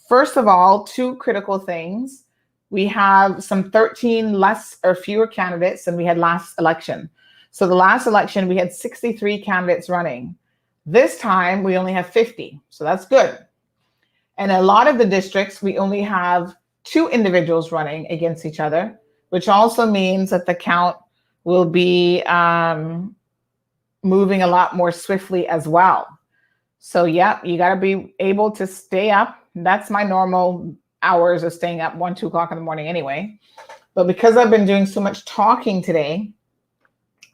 [SPEAKER 2] First of all, 2 critical things. We have some 13 less or fewer candidates than we had last election. So the last election, we had 63 candidates running. This time, we only have 50. So that's good. And a lot of the districts, we only have 2 individuals running against each other, which also means that the count will be moving a lot more swiftly as well. So, yeah, you got to be able to stay up. That's my normal hours of staying up, 1, 2 o'clock in the morning anyway. But because I've been doing so much talking today,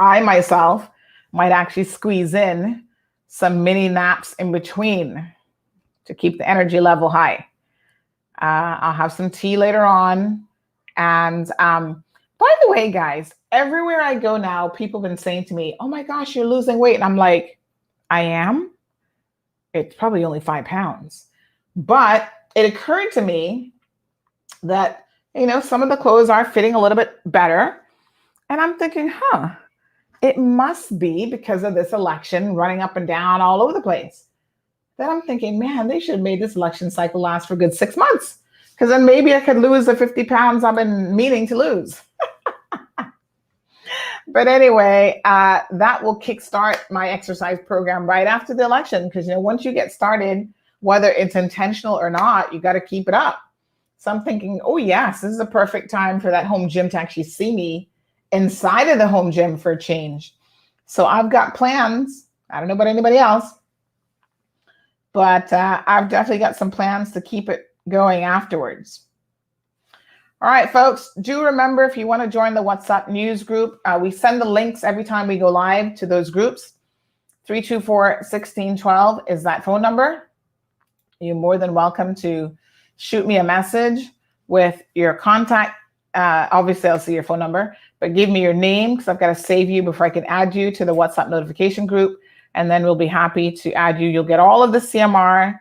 [SPEAKER 2] I myself might actually squeeze in some mini naps in between to keep the energy level high. I'll have some tea later on. And by the way, guys, everywhere I go now, people have been saying to me, oh my gosh, you're losing weight. And I'm like, I am? It's probably only 5 pounds. But it occurred to me that, some of the clothes are fitting a little bit better. And I'm thinking, it must be because of this election running up and down all over the place. Then I'm thinking, man, they should have made this election cycle last for a good 6 months, because then maybe I could lose the 50 pounds I've been meaning to lose. But anyway, that will kickstart my exercise program right after the election, because once you get started, whether it's intentional or not, you got to keep it up. So I'm thinking, oh yes, this is a perfect time for that home gym to actually see me inside of the home gym for a change. So I've got plans. I don't know about anybody else, but I've definitely got some plans to keep it going afterwards. All right, folks, do remember, if you want to join the WhatsApp news group, we send the links every time we go live to those groups. 324-1612 is that phone number. You're more than welcome to shoot me a message with your contact. Obviously, I'll see your phone number, but give me your name, because I've got to save you before I can add you to the WhatsApp notification group. And then we'll be happy to add you. You'll get all of the CMR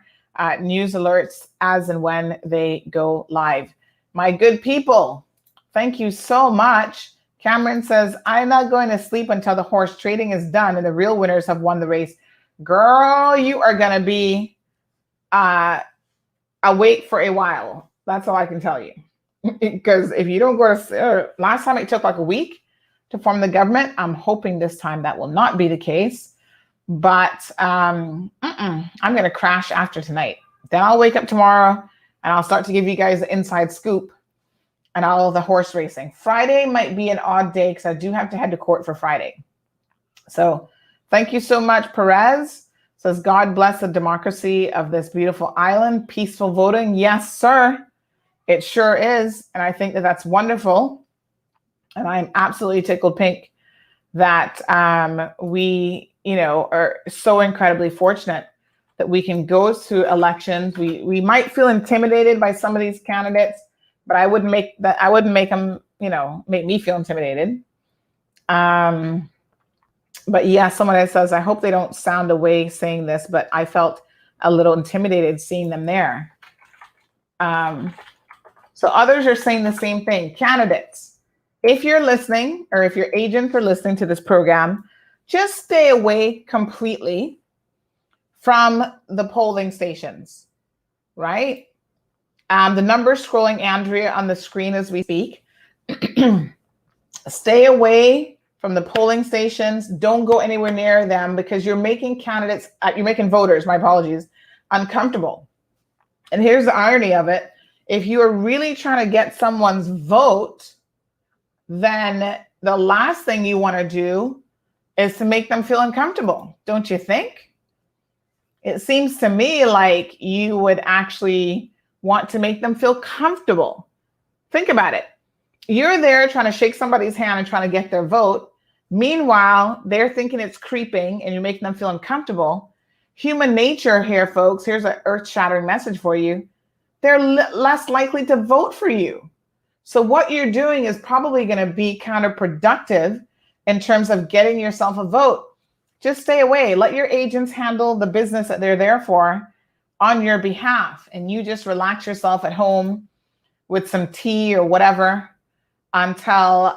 [SPEAKER 2] news alerts as and when they go live. My good people, thank you so much. Cameron says, I'm not going to sleep until the horse trading is done and the real winners have won the race. Girl, you are going to be awake for a while. That's all I can tell you. Because if you don't go to, last time it took like a week to form the government. I'm hoping this time that will not be the case. But I'm going to crash after tonight. Then I'll wake up tomorrow and I'll start to give you guys the inside scoop and all of the horse racing. Friday might be an odd day because I do have to head to court for Friday. So thank you so much. Perez says, God bless the democracy of this beautiful island. Peaceful voting. Yes, sir. It sure is. And I think that that's wonderful. And I'm absolutely tickled pink that we, are so incredibly fortunate that we can go through elections. We might feel intimidated by some of these candidates, but I wouldn't make them, make me feel intimidated. But yeah, someone that says, I hope they don't sound away saying this, but I felt a little intimidated seeing them there. So others are saying the same thing. Candidates, if you're listening, or if your agents are listening to this program, just stay away completely from the polling stations, right? The number's scrolling, Andrea, on the screen as we speak. Stay away from the polling stations. Don't go anywhere near them, because you're making voters, my apologies, uncomfortable. And here's the irony of it. If you are really trying to get someone's vote, then the last thing you want to do is to make them feel uncomfortable, don't you think? It seems to me like you would actually want to make them feel comfortable. Think about it. You're there trying to shake somebody's hand and trying to get their vote. Meanwhile, they're thinking it's creeping and you're making them feel uncomfortable. Human nature here, folks, here's an earth-shattering message for you. They're less likely to vote for you. So what you're doing is probably going to be counterproductive in terms of getting yourself a vote. just stay away. Let your agents handle the business that they're there for on your behalf. And you just relax yourself at home with some tea or whatever until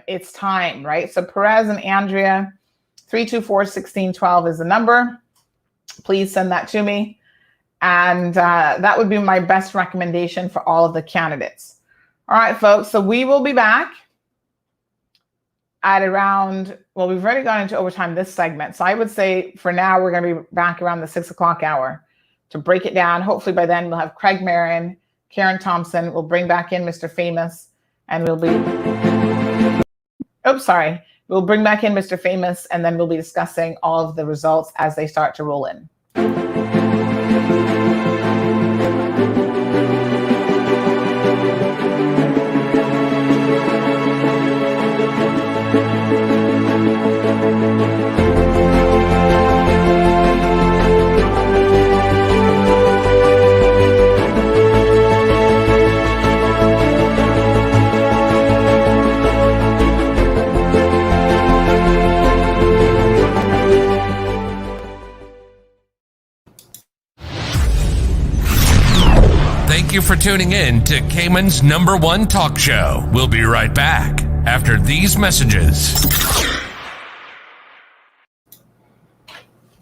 [SPEAKER 2] it's time, right? So Perez and Andrea, 324-1612 is the number. Please send that to me. And that would be my best recommendation for all of the candidates. All right, folks. So we will be back at around, well, we've already gone into overtime this segment. So I would say for now, we're going to be back around the 6 o'clock hour to break it down. Hopefully by then we'll have Craig Marin, Karen Thompson. We'll bring back in Mr. Famous, and we'll bring back in Mr. Famous, and then we'll be discussing all of the results as they start to roll in.
[SPEAKER 1] Thank you for tuning in to Cayman's #1 talk show. We'll be right back after these messages.